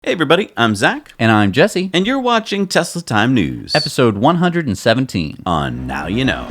Hey everybody, I'm Zach. And I'm Jesse. And you're watching Tesla Time News. Episode 117. On Now You Know.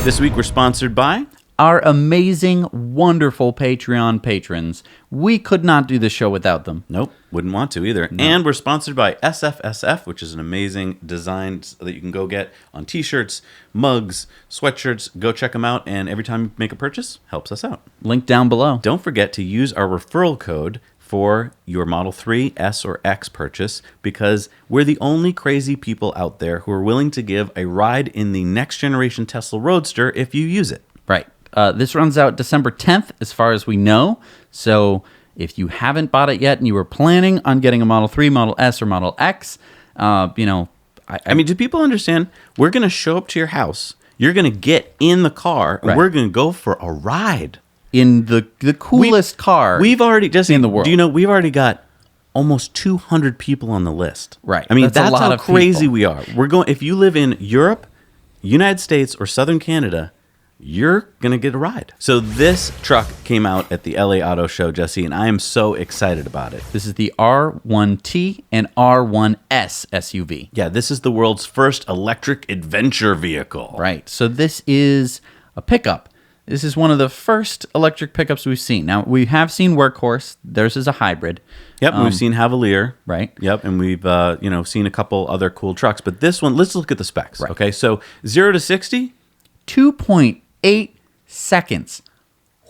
This week we're sponsored by our amazing, wonderful Patreon patrons. We could not do this show without them. Nope, wouldn't want to either. No. And we're sponsored by SFSF, which is an amazing design that you can go get on t-shirts, mugs, sweatshirts. Go check them out, and every time you make a purchase, helps us out. Link down below. Don't forget to use our referral code for your Model 3, S, or X purchase, because we're the only crazy people out there who are willing to give a ride in the next generation Tesla Roadster if you use it. Right. This runs out December 10th, as far as we know. So if you haven't bought it yet and you were planning on getting a Model 3, Model S, or Model X, I mean, do people understand? We're going to show up to your house. You're going to get in the car, and we're going to go for a ride. In the coolest car we've already just in the world. Do you know, we've already got almost 200 people on the list. Right. I mean, that's a lot how of crazy people. we are. We're going. If you live in Europe, United States, or Southern Canada, you're going to get a ride. So this truck came out at the LA Auto Show, Jesse, and I am so excited about it. This is the R1T and R1S SUV. Yeah, this is the world's first electric adventure vehicle. Right. So this is a pickup. This is one of the first electric pickups we've seen. Now, we have seen Workhorse. Theirs is a hybrid. Yep, we've seen Cavalier. Right. Yep, and we've seen a couple other cool trucks. But this one, let's look at the specs. Right. Okay, so 0 to 60? 2.8 seconds.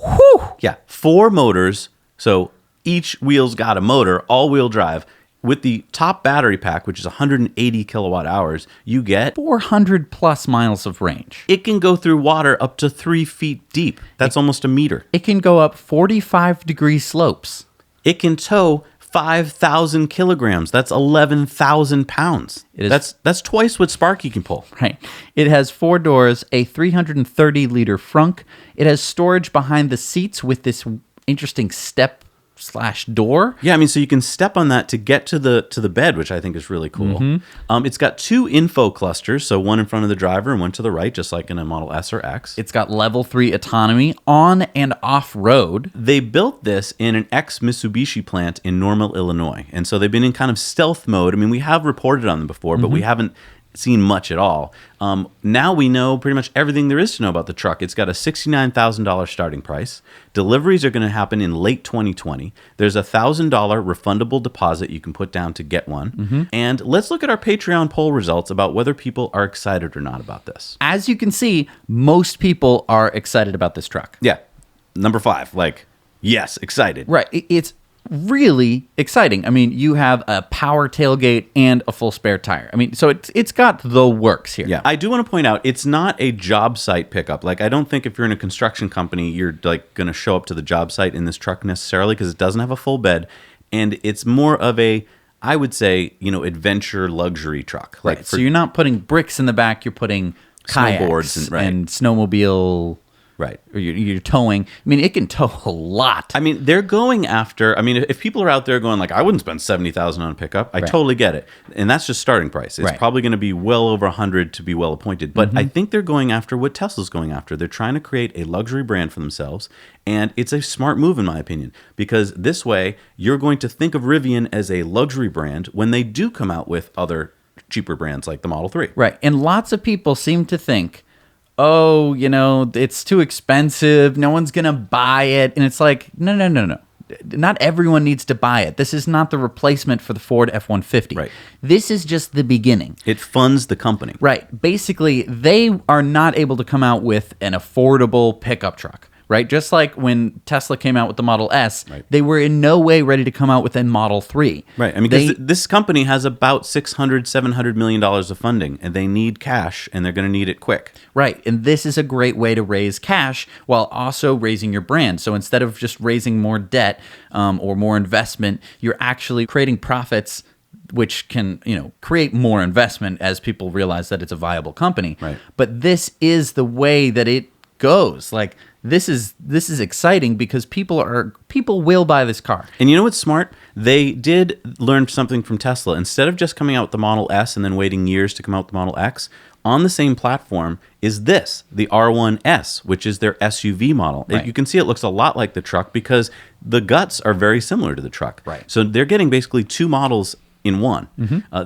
Whew! Yeah, 4 motors. So each wheel's got a motor, all-wheel drive. With the top battery pack, which is 180 kilowatt hours, you get 400 plus miles of range. It can go through water up to 3 feet deep. That's almost a meter. It can go up 45-degree slopes. It can tow 5,000 kilograms. That's 11,000 pounds. That's twice what Sparky can pull. Right. It has 4 doors, a 330-liter frunk. It has storage behind the seats with this interesting step/door. Yeah, I mean, so you can step on that to get to the bed, which I think is really cool. Mm-hmm. It's got 2 info clusters, so one in front of the driver and one to the right, just like in a Model S or X. It's got level 3 autonomy on and off road. They built this in an ex-Mitsubishi plant in Normal, Illinois, and so they've been in kind of stealth mode. I mean, we have reported on them before, but we haven't seen much at all. Now we know pretty much everything there is to know about the truck. It's got a $69,000 starting price. Deliveries are going to happen in late 2020. There's a $1,000 refundable deposit you can put down to get one. Mm-hmm. And let's look at our Patreon poll results about whether people are excited or not about this. As you can see, most people are excited about this truck. Yeah. Number 5, yes, excited. Right. It's really exciting. I mean, you have a power tailgate and a full spare tire. I mean, so it's got the works here. Yeah. I do want to point out, it's not a job site pickup. I don't think if you're in a construction company, you're going to show up to the job site in this truck necessarily, because it doesn't have a full bed. And it's more of a, I would say, adventure luxury truck. Right. So you're not putting bricks in the back, you're putting snowboards kayaks and snowmobile. Right. Or you're towing. I mean, it can tow a lot. I mean, they're going after, if people are out there going I wouldn't spend $70,000 on a pickup, I totally get it. And that's just starting price. It's probably going to be well over 100 to be well appointed. But I think they're going after what Tesla's going after. They're trying to create a luxury brand for themselves. And it's a smart move, in my opinion, because this way you're going to think of Rivian as a luxury brand when they do come out with other cheaper brands like the Model 3. Right. And lots of people seem to think, oh, it's too expensive. No one's going to buy it. And it's like, no. Not everyone needs to buy it. This is not the replacement for the Ford F-150. Right. This is just the beginning. It funds the company. Right. Basically, they are not able to come out with an affordable pickup truck. Right? Just like when Tesla came out with the Model S, they were in no way ready to come out with a Model 3. Right. I mean, because this company has about $600-700 million of funding, and they need cash, and they're going to need it quick. Right. And this is a great way to raise cash while also raising your brand. So instead of just raising more debt or more investment, you're actually creating profits, which can, create more investment as people realize that it's a viable company. Right. But this is the way that it goes. this is exciting because people will buy this car. And you know what's smart? They did learn something from Tesla. Instead of just coming out with the Model S and then waiting years to come out with the Model X, on the same platform is the R1S, which is their SUV model. Right. You can see it looks a lot like the truck because the guts are very similar to the truck. Right. So they're getting basically two models in one.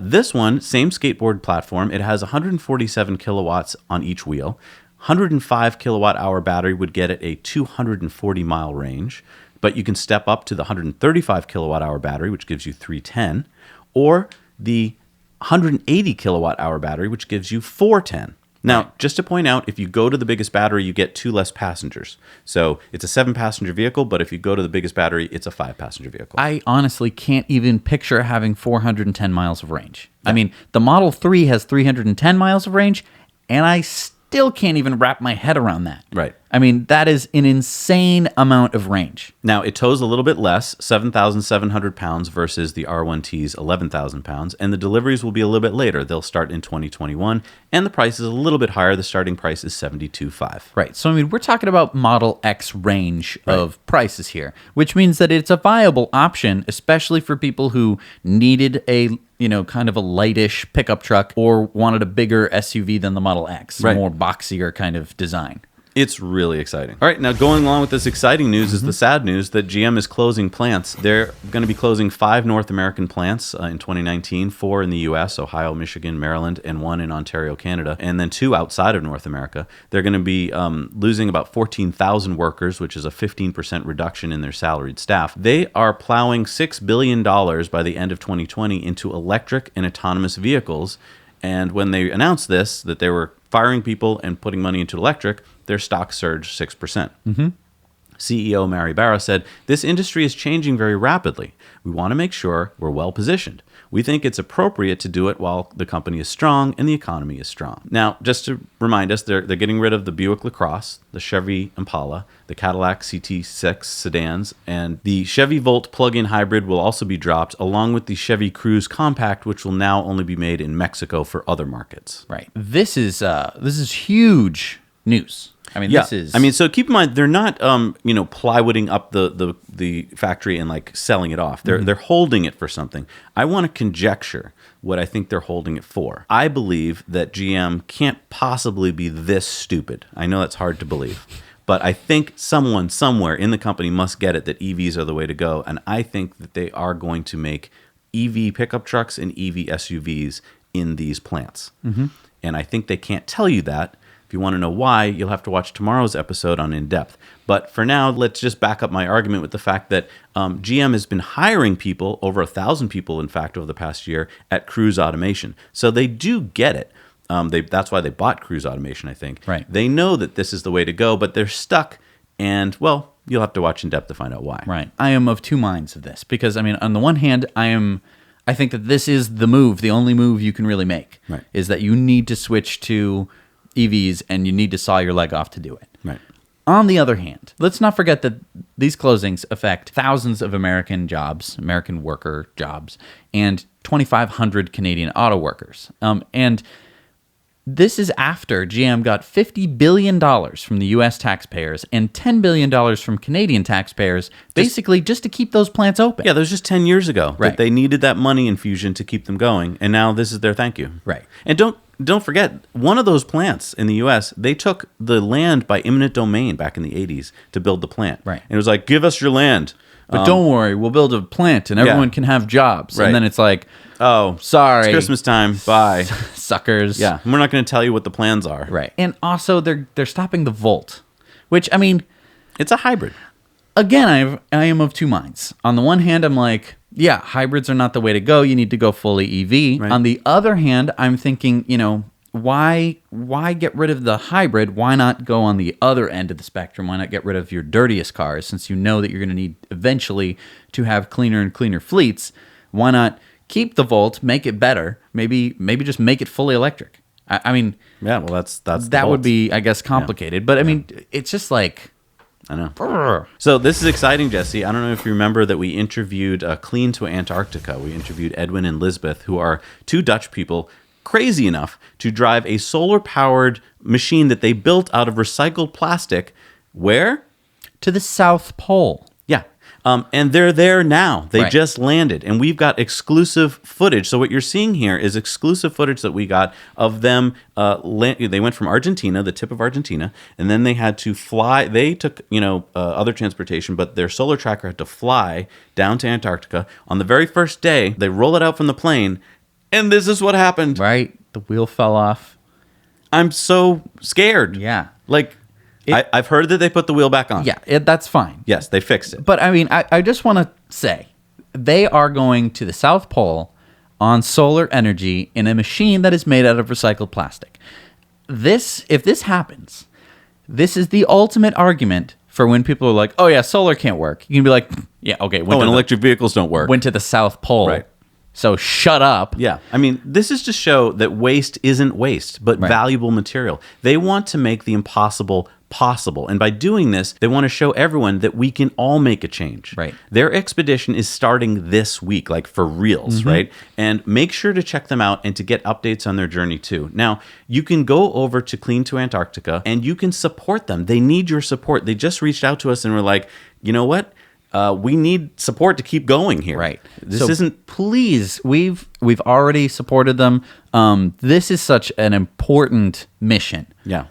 This one, same skateboard platform. It has 147 kilowatts on each wheel. 105 kilowatt hour battery would get it a 240 mile range, but you can step up to the 135 kilowatt hour battery, which gives you 310, or the 180 kilowatt hour battery, which gives you 410. Now, just to point out, if you go to the biggest battery, you get 2 less passengers. So it's a 7-passenger vehicle, but if you go to the biggest battery, it's a 5-passenger vehicle. I honestly can't even picture having 410 miles of range. Yeah. I mean, the Model 3 has 310 miles of range, and I still can't even wrap my head around that. Right. I mean, that is an insane amount of range. Now, it tows a little bit less, 7,700 pounds versus the R1T's 11,000 pounds, and the deliveries will be a little bit later. They'll start in 2021, and the price is a little bit higher. The starting price is $72,500. Right. So, I mean, we're talking about Model X range of prices here, which means that it's a viable option, especially for people who needed a kind of a lightish pickup truck or wanted a bigger SUV than the Model X, more boxier kind of design. It's really exciting. All right, now going along with this exciting news is the sad news that GM is closing plants. They're going to be closing 5 North American plants in 2019, 4 in the U.S., Ohio, Michigan, Maryland, and 1 in Ontario, Canada, and then 2 outside of North America. They're going to be losing about 14,000 workers, which is a 15% reduction in their salaried staff. They are plowing $6 billion by the end of 2020 into electric and autonomous vehicles. And when they announced this, that they were firing people and putting money into electric, their stock surged 6%. CEO Mary Barra said, "This industry is changing very rapidly. We want to make sure we're well positioned. We think it's appropriate to do it while the company is strong and the economy is strong." Now, just to remind us, they're getting rid of the Buick LaCrosse, the Chevy Impala, the Cadillac CT6 sedans, and the Chevy Volt plug-in hybrid will also be dropped, along with the Chevy Cruze Compact, which will now only be made in Mexico for other markets. Right. This is huge news. I mean, Yeah. this is... I mean, so keep in mind, they're not, plywooding up the factory and like selling it off. They're holding it for something. I want to conjecture what I think they're holding it for. I believe that GM can't possibly be this stupid. I know that's hard to believe, but I think someone somewhere in the company must get it that EVs are the way to go, and I think that they are going to make EV pickup trucks and EV SUVs in these plants. And I think they can't tell you that. If you want to know why, you'll have to watch tomorrow's episode on In Depth. But for now, let's just back up my argument with the fact that GM has been hiring people, over 1,000 people, in fact, over the past year at Cruise Automation. So they do get it. That's why they bought Cruise Automation, I think. Right. They know that this is the way to go, but they're stuck. And, well, you'll have to watch In Depth to find out why. Right. I am of two minds of this because, I mean, on the one hand, I think that this is the move, the only move you can really make, Right. is that you need to switch to EVs and you need to saw your leg off to do it. Right. On the other hand, let's not forget that these closings affect thousands of American jobs, American worker jobs, and 2,500 Canadian auto workers. And this is after GM got $50 billion from the U.S. taxpayers and $10 billion from Canadian taxpayers, basically just to keep those plants open. Yeah, that was just 10 years ago Right. that they needed that money infusion to keep them going, and now this is their thank you. Right. And don't forget, one of those plants in the U.S., they took the land by eminent domain back in the 80s to build the plant. Right. And it was like, give us your land. But don't worry, we'll build a plant and everyone can have jobs. Right. And then it's like, Oh, sorry. It's Christmas time. Bye. Suckers. Yeah, and we're not going to tell you what the plans are. Right. And also they're stopping the Volt, which, I mean, It's a hybrid. again, I am of two minds. On the one hand, I'm like, yeah, hybrids are not the way to go. You need to go fully EV. Right. On the other hand, I'm thinking, why get rid of the hybrid? Why not go on the other end of the spectrum? Why not get rid of your dirtiest cars, since you know that you're going to need eventually to have cleaner and cleaner fleets? Why not keep the Volt, make it better, maybe just make it fully electric? I mean, Yeah, well, that's that would be, I guess, complicated. But I mean, it's just like, I know. So this is exciting, Jesse. I don't know if you remember that we interviewed Clean to Antarctica. We interviewed Edwin and Lisbeth, who are 2 Dutch people crazy enough to drive a solar-powered machine that they built out of recycled plastic Where? To the South Pole. Yeah. And they're there now. They Right. just landed. And we've got exclusive footage. So what you're seeing here is exclusive footage that we got of them. They went from Argentina, the tip of Argentina, and then they had to fly. They took, other transportation, but their solar tracker had to fly down to Antarctica. On the very first day, they roll it out from the plane, and this is what happened. Right. The wheel fell off. I'm so scared. Yeah. Like, I've heard that they put the wheel back on. Yeah, that's fine. Yes, they fixed it. But I mean, I just want to say they are going to the South Pole on solar energy in a machine that is made out of recycled plastic. If this happens, this is the ultimate argument for when people are like, "Oh yeah, solar can't work." You can be like, "Yeah, okay." And electric vehicles don't work. Went to the South Pole, Right. So shut up. Yeah. I mean, this is to show that waste isn't waste, but valuable material. They want to make the impossible possible. And by doing this, they want to show everyone that we can all make a change. Right. Their expedition is starting this week, like for reals, right? And make sure to check them out and to get updates on their journey too. Now, you can go over to Clean to Antarctica and you can support them. They need your support. They just reached out to us and were like, you know what? We need support to keep going here. Right. This isn't. Please, we've already supported them. This is such an important mission. Yeah.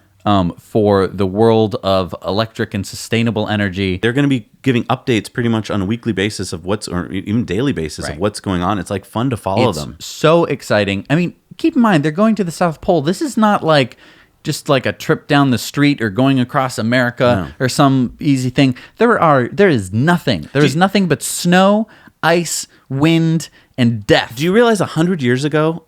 For the world of electric and sustainable energy. They're going to be giving updates pretty much on a weekly basis of or even daily basis of what's going on. It's like fun to follow them. So exciting. I mean, keep in mind, they're going to the South Pole. This is not like just like a trip down the street or going across America or some easy thing. There is nothing. There is nothing but snow, ice, wind, and death. Do you realize 100 years ago,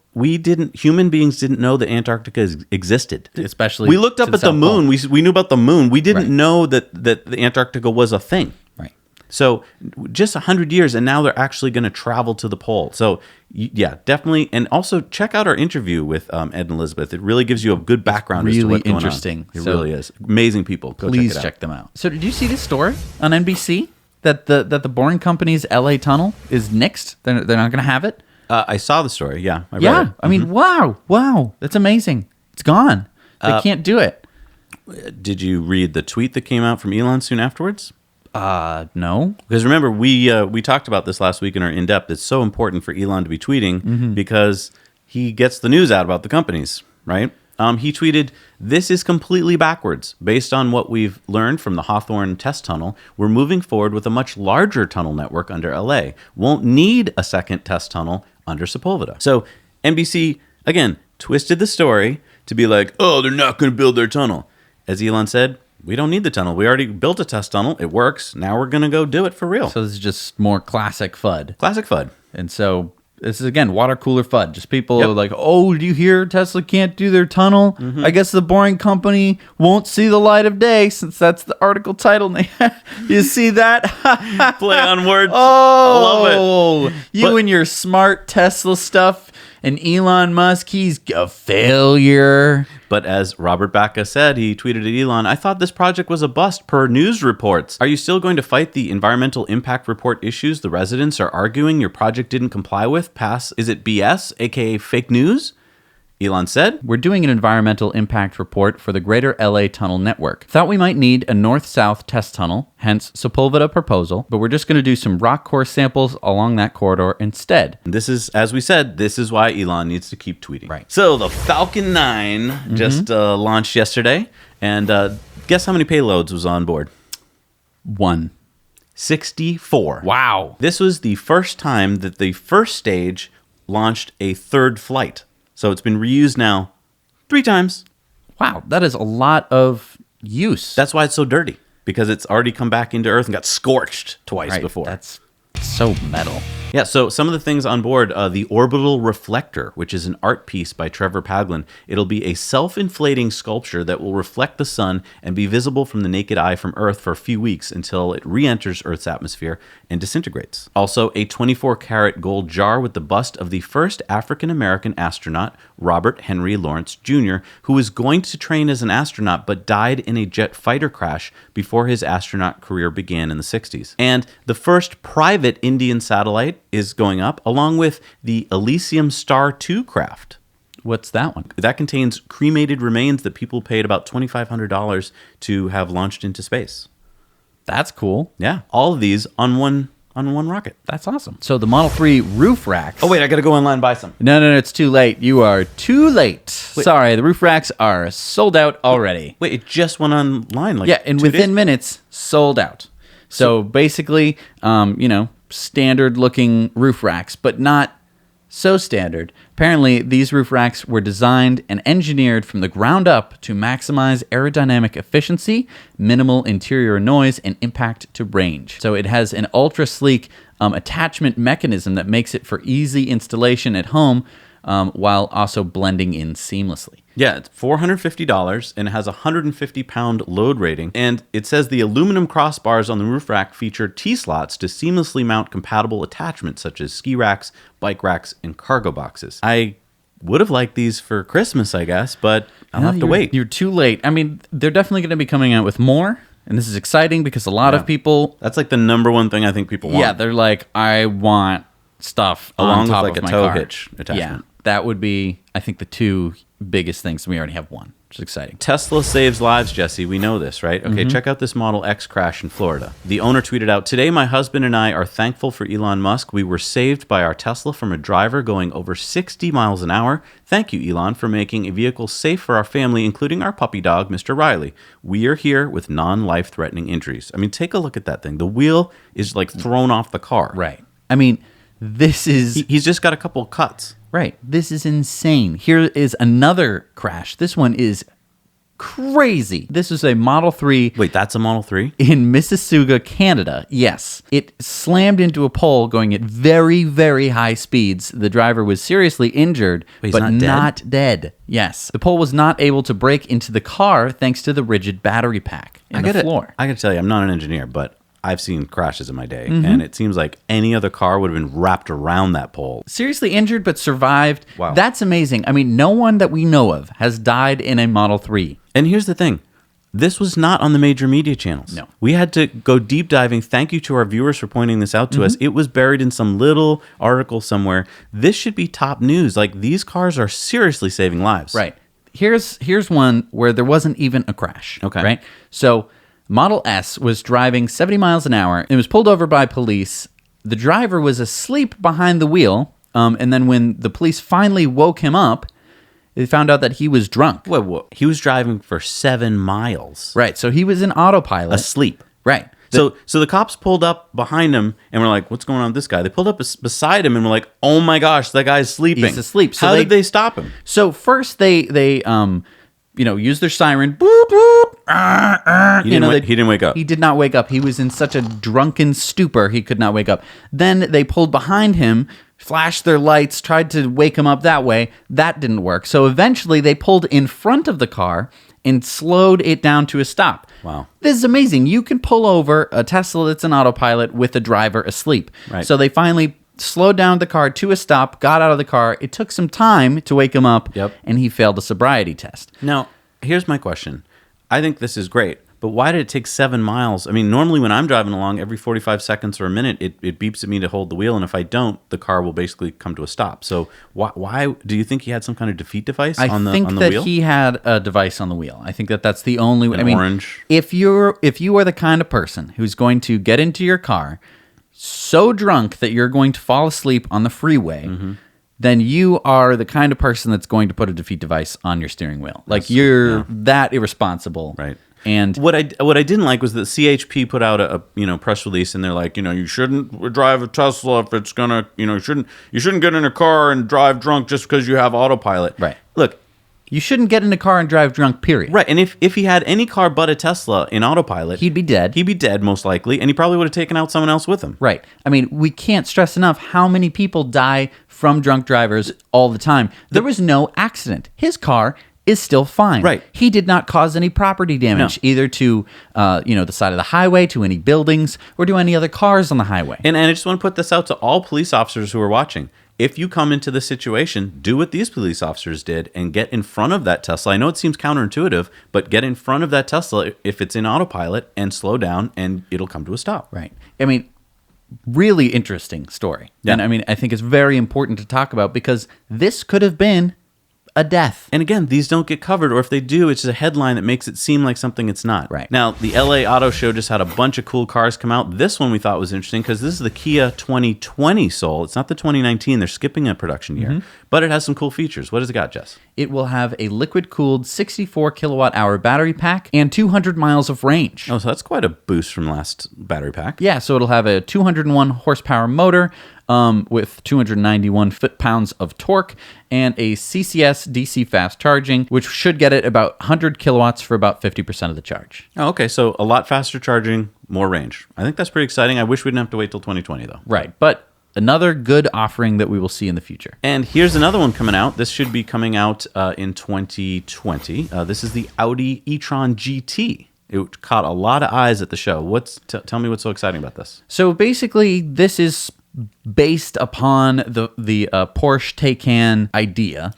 human beings didn't know that Antarctica existed. Especially we looked up at the moon. We knew about the moon. We didn't know that the Antarctica was a thing. Right. So just 100 years, and now they're actually going to travel to the pole. So yeah, definitely. And also check out our interview with Ed and Elizabeth. It really gives you a good background as to Really what's going on. interesting. It So really is. Amazing people. Go Please check check them out. So did you see this story on NBC that the Boring Company's LA tunnel is nixed? They're not going to have it? I saw the story. Yeah. I read Yeah. it. I mean, wow. That's amazing. It's gone. They can't do it. Did you read the tweet that came out from Elon soon afterwards? No. Because remember, we talked about this last week in our in-depth. It's so important for Elon to be tweeting because he gets the news out about the companies, right? He tweeted, "This is completely backwards. Based on what we've learned from the Hawthorne test tunnel, we're moving forward with a much larger tunnel network under LA. Won't need a second test tunnel under Sepulveda." So NBC, again, twisted the story to be like, oh, they're not going to build their tunnel. As Elon said, we don't need the tunnel. We already built a test tunnel. It works. Now we're going to go do it for real. So this is just more classic FUD. Classic FUD. And so this is, again, water cooler FUD. Just people are like, oh, do you hear Tesla can't do their tunnel? I guess the Boring Company won't see the light of day, since that's the article title. You see that? Play on words. Oh, love it. You and your smart Tesla stuff, and Elon Musk, he's a failure. But as Robert Baca said, he tweeted at Elon, "I thought this project was a bust per news reports. Are you still going to fight the environmental impact report issues the residents are arguing your project didn't comply with? Is it BS, aka fake news?" Elon said, "We're doing an environmental impact report for the greater LA tunnel network. Thought we might need a north-south test tunnel, hence Sepulveda proposal, but we're just going to do some rock core samples along that corridor instead." This is, as we said, this is why Elon needs to keep tweeting. Right. So the Falcon 9 just launched yesterday, and guess how many payloads was on board? 1. 64. Wow. This was the first time that the first stage launched a third flight. So it's been reused now 3 times. Wow, that is a lot of use. That's why it's so dirty, because it's already come back into Earth and got scorched twice right. before. That's so metal. Yeah, so some of the things on board, the orbital reflector, which is an art piece by Trevor Paglen. It'll be a self-inflating sculpture that will reflect the sun and be visible from the naked eye from Earth for a few weeks until it re-enters Earth's atmosphere and disintegrates. Also, a 24-karat gold jar with the bust of the first African-American astronaut, Robert Henry Lawrence Jr., who was going to train as an astronaut but died in a jet fighter crash before his astronaut career began in the 60s. And the first private Indian satellite is going up, along with the Elysium Star 2 craft. What's that one? That contains cremated remains that people paid about $2,500 to have launched into space. That's cool. Yeah, all of these on one rocket. That's awesome. So the Model 3 roof racks. Oh wait, I got to go online and buy some. No, it's too late. You are too late. Sorry, the roof racks are sold out already. Wait, it just went online like Yeah, and 2 within days? minutes, sold out. So basically, standard looking roof racks, but not so standard. Apparently, these roof racks were designed and engineered from the ground up to maximize aerodynamic efficiency, minimal interior noise, and impact to range. So it has an ultra sleek attachment mechanism that makes it for easy installation at home while also blending in seamlessly. Yeah, it's $450 and it has a 150-pound load rating. And it says the aluminum crossbars on the roof rack feature T-slots to seamlessly mount compatible attachments such as ski racks, bike racks, and cargo boxes. I would have liked these for Christmas, I guess, but I'll have to wait. You're too late. I mean, they're definitely going to be coming out with more. And this is exciting because a lot of people... That's like the number one thing I think people want. Yeah, they're like, I want stuff along on top with like of a my tow car. hitch attachment. Yeah, that would be, I think, the two biggest things. We already have one, which is exciting. Tesla saves lives, Jesse. We know this, right? Okay, check out this Model X crash in Florida. The owner tweeted out, "Today, my husband and I are thankful for Elon Musk. We were saved by our Tesla from a driver going over 60 miles an hour. Thank you, Elon, for making a vehicle safe for our family, including our puppy dog, Mr. Riley. We are here with non-life-threatening injuries." I mean, take a look at that thing. The wheel is like thrown off the car. Right. I mean, this is... He's just got a couple of cuts. Right. This is insane. Here is another crash. This one is crazy. This is a Model 3. Wait, that's a Model 3? In Mississauga, Canada. Yes. It slammed into a pole going at very, very high speeds. The driver was seriously injured, Wait, but he's not dead. Yes. The pole was not able to break into the car thanks to the rigid battery pack in the floor. I got to tell you, I'm not an engineer, but I've seen crashes in my day, and it seems like any other car would have been wrapped around that pole. Seriously injured, but survived. Wow. That's amazing. I mean, no one that we know of has died in a Model 3. And here's the thing. This was not on the major media channels. No. We had to go deep diving. Thank you to our viewers for pointing this out to us. It was buried in some little article somewhere. This should be top news. Like, these cars are seriously saving lives. Right. Here's one where there wasn't even a crash. Okay. Right? So Model S was driving 70 miles an hour and was pulled over by police. The driver was asleep behind the wheel. And then when the police finally woke him up, they found out that he was drunk. Whoa. He was driving for 7 miles. Right. So he was in autopilot. Asleep. Right. So the cops pulled up behind him and were like, "What's going on with this guy?" They pulled up beside him and were like, "Oh my gosh, that guy's sleeping." He's asleep. So How did they stop him? So first they used their siren. Boop, boop. He didn't wake up. He did not wake up. He was in such a drunken stupor, he could not wake up. Then they pulled behind him, flashed their lights, tried to wake him up that way. That didn't work. So eventually they pulled in front of the car and slowed it down to a stop. Wow. This is amazing. You can pull over a Tesla that's an autopilot with the driver asleep. Right. So they finally slowed down the car to a stop, got out of the car. It took some time to wake him up, and he failed a sobriety test. Now, here's my question. I think this is great, but why did it take 7 miles? I mean, normally when I'm driving along, every 45 seconds or a minute, it beeps at me to hold the wheel, and if I don't, the car will basically come to a stop. So why do you think he had some kind of defeat device on the wheel? I think that he had a device on the wheel. I think that's the only way. Orange. If you are the kind of person who's going to get into your car so drunk that you're going to fall asleep on the freeway, then you are the kind of person that's going to put a defeat device on your steering wheel. Like, you're that irresponsible. Right. And what I didn't like was that CHP put out a press release, and they're like, you shouldn't drive a Tesla if it's gonna, you shouldn't get in a car and drive drunk just because you have autopilot. Right. Look, you shouldn't get in a car and drive drunk, period. Right. And if he had any car but a Tesla in autopilot, he'd be dead. He'd be dead, most likely, and he probably would have taken out someone else with him. Right. I mean, we can't stress enough how many people die from drunk drivers all the time. There was no accident. His car is still fine. Right. He did not cause any property damage, either to the side of the highway, to any buildings, or to any other cars on the highway. And I just want to put this out to all police officers who are watching. If you come into this situation, do what these police officers did and get in front of that Tesla. I know it seems counterintuitive, but get in front of that Tesla if it's in autopilot and slow down, and it'll come to a stop. Right. I mean, really interesting story. Yeah. And I mean, I think it's very important to talk about because this could have been a death. And again, these don't get covered, or if they do, it's just a headline that makes it seem like something it's not. Right. Now, the LA Auto Show just had a bunch of cool cars come out. This one we thought was interesting because this is the Kia 2020 Soul. It's not the 2019. They're skipping a production year, but it has some cool features. What does it got, Jess? It will have a liquid-cooled 64 kilowatt-hour battery pack and 200 miles of range. Oh, so that's quite a boost from last battery pack. Yeah, so it'll have a 201 horsepower motor with 291 foot-pounds of torque and a CCS DC fast charging, which should get it about 100 kilowatts for about 50% of the charge. Oh, okay, so a lot faster charging, more range. I think that's pretty exciting. I wish we didn't have to wait till 2020, though. Right, but another good offering that we will see in the future. And here's another one coming out. This should be coming out in 2020. This is the Audi e-tron GT. It caught a lot of eyes at the show. Tell me what's so exciting about this. So basically, this is based upon the Porsche Taycan idea,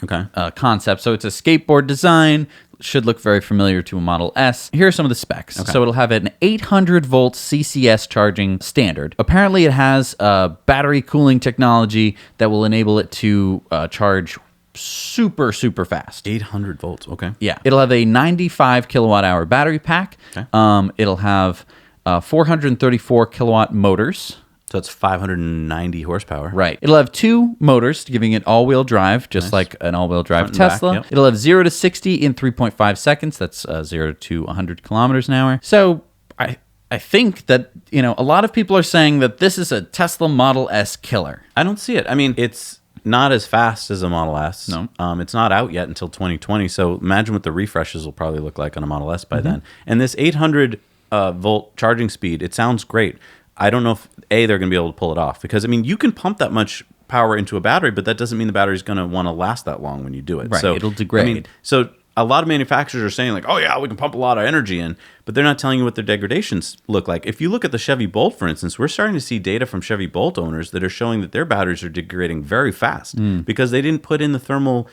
concept. So it's a skateboard design. Should look very familiar to a Model S. Here are some of the specs. Okay. So it'll have an 800-volt CCS charging standard. Apparently, it has battery cooling technology that will enable it to charge super fast. 800 volts, okay. Yeah. It'll have a 95 kilowatt-hour battery pack. Okay. It'll have 434 kilowatt motors. So it's 590 horsepower. Right. It'll have two motors, giving it all-wheel drive, just like an all-wheel drive Tesla. Back, yep. It'll have 0 to 60 in 3.5 seconds. That's 0 to 100 kilometers an hour. So I think that, a lot of people are saying that this is a Tesla Model S killer. I don't see it. I mean, it's not as fast as a Model S. No. It's not out yet until 2020. So imagine what the refreshes will probably look like on a Model S by then. And this 800 volt charging speed, it sounds great. I don't know if, they're going to be able to pull it off. Because, you can pump that much power into a battery, but that doesn't mean the battery's going to want to last that long when you do it. Right, so, it'll degrade. So a lot of manufacturers are saying, like, oh, yeah, we can pump a lot of energy in, but they're not telling you what their degradations look like. If you look at the Chevy Bolt, for instance, we're starting to see data from Chevy Bolt owners that are showing that their batteries are degrading very fast because they didn't put in the thermal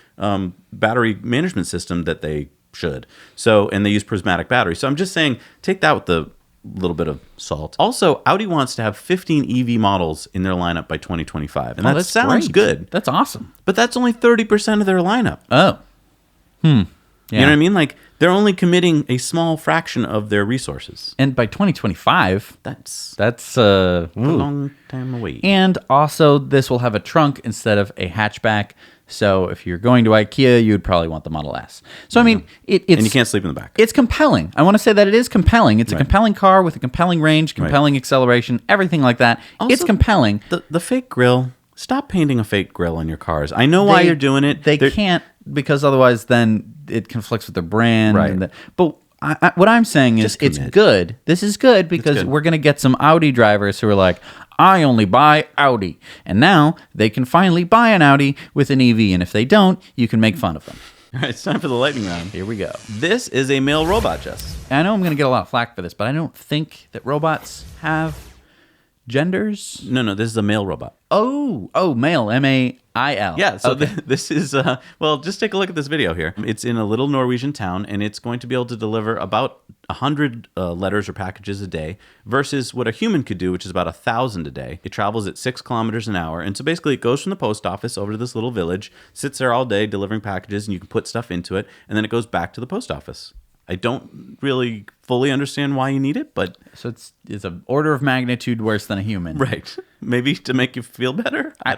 battery management system that they should. So, and they use prismatic batteries. So I'm just saying, take that with the little bit of salt. Also, Audi wants to have 15 EV models in their lineup by 2025. And that sounds good. That's awesome. But that's only 30% of their lineup. Oh. Yeah. You know what I mean? Like, they're only committing a small fraction of their resources. And by 2025, that's a long time away. And also, this will have a trunk instead of a hatchback. So if you're going to IKEA, you would probably want the Model S. So, it's... And you can't sleep in the back. It's compelling. I want to say that it is compelling. It's a compelling car with a compelling range, compelling acceleration, everything like that. Also, it's compelling. The fake grille, stop painting a fake grille on your cars. I know why you're doing it. They can't, because otherwise then it conflicts with their brand. Right. But what I'm saying is it's good. This is good because we're going to get some Audi drivers who are like, I only buy Audi. And now they can finally buy an Audi with an EV. And if they don't, you can make fun of them. All right, it's time for the lightning round. Here we go. This is a male robot, Jess. I know I'm going to get a lot of flack for this, but I don't think that robots have genders. No, this is a male robot. Oh, male, M-A-I-L. Yeah, so this is, just take a look at this video here. It's in a little Norwegian town, and it's going to be able to deliver about 100 letters or packages a day versus what a human could do, which is about 1,000 a day. It travels at 6 kilometers an hour, and so basically it goes from the post office over to this little village, sits there all day delivering packages, and you can put stuff into it, and then it goes back to the post office. I don't really fully understand why you need it, but... So it's an order of magnitude worse than a human. Right. Maybe to make you feel better? I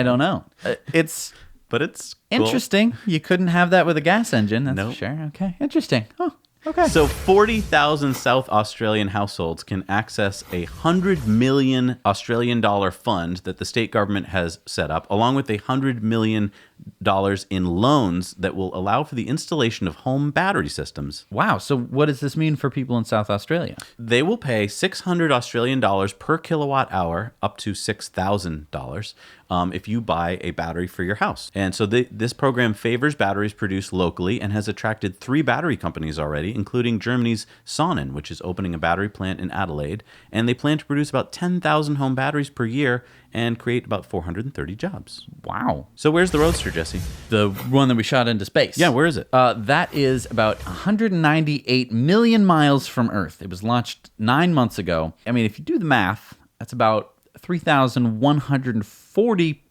don't know. It's... But it's cool. Interesting. You couldn't have that with a gas engine, that's for sure. Okay, interesting. Oh, okay. So 40,000 South Australian households can access a 100 million Australian dollar fund that the state government has set up, along with $100 million in loans that will allow for the installation of home battery systems. Wow. So what does this mean for people in South Australia? They will pay 600 Australian dollars per kilowatt hour, up to $6,000, if you buy a battery for your house. And so this program favors batteries produced locally and has attracted 3 battery companies already, including Germany's Sonnen, which is opening a battery plant in Adelaide. And they plan to produce about 10,000 home batteries per year and create about 430 jobs. Wow. So where's the Roadster, Jesse? The one that we shot into space. Yeah, where is it? That is about 198 million miles from Earth. It was launched 9 months ago. I mean, if you do the math, that's about 3,140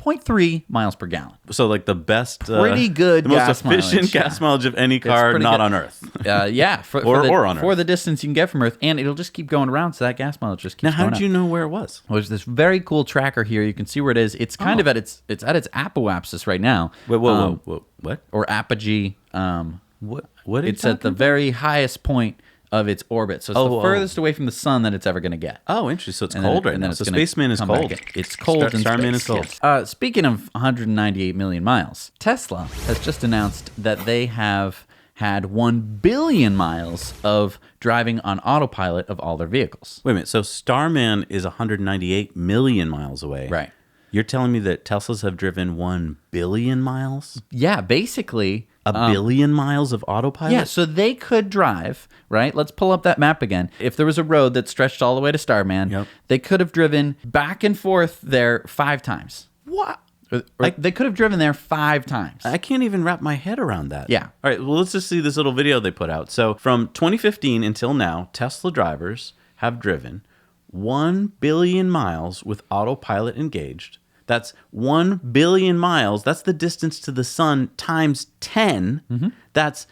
0.3 miles per gallon. So like the best, Pretty good the most gas efficient mileage, gas mileage of any car pretty not good. on Earth. Yeah, for on Earth. for the distance you can get from Earth, and it'll just keep going around, so that gas mileage just keeps Now, going how did you know where it was? Well, there's this very cool tracker here. You can see where it is. It's kind of at its apoapsis right now. Wait, whoa, what? Or apogee. What? What? It's at the very highest point of its orbit, so it's the furthest away from the sun that it's ever going to get. Oh, interesting. So it's And cold then- right and now. then So it's gonna Spaceman is come cold. back. It's cold in Starman space, is cold. yes. Speaking of 198 million miles, Tesla has just announced that they have had 1 billion miles of driving on autopilot of all their vehicles. Wait a minute. So Starman is 198 million miles away. Right. You're telling me that Teslas have driven 1 billion miles? Yeah, basically. A billion miles of autopilot? Yeah, so they could drive, right? Let's pull up that map again. If there was a road that stretched all the way to Starman, Yep. they could have driven back and forth there 5 times. What? Or they could have driven there 5 times. I can't even wrap my head around that. Yeah. All right, well, let's just see this little video they put out. So from 2015 until now, Tesla drivers have driven 1 billion miles with autopilot engaged. That's 1 billion miles. That's the distance to the sun times 10. Mm-hmm. That's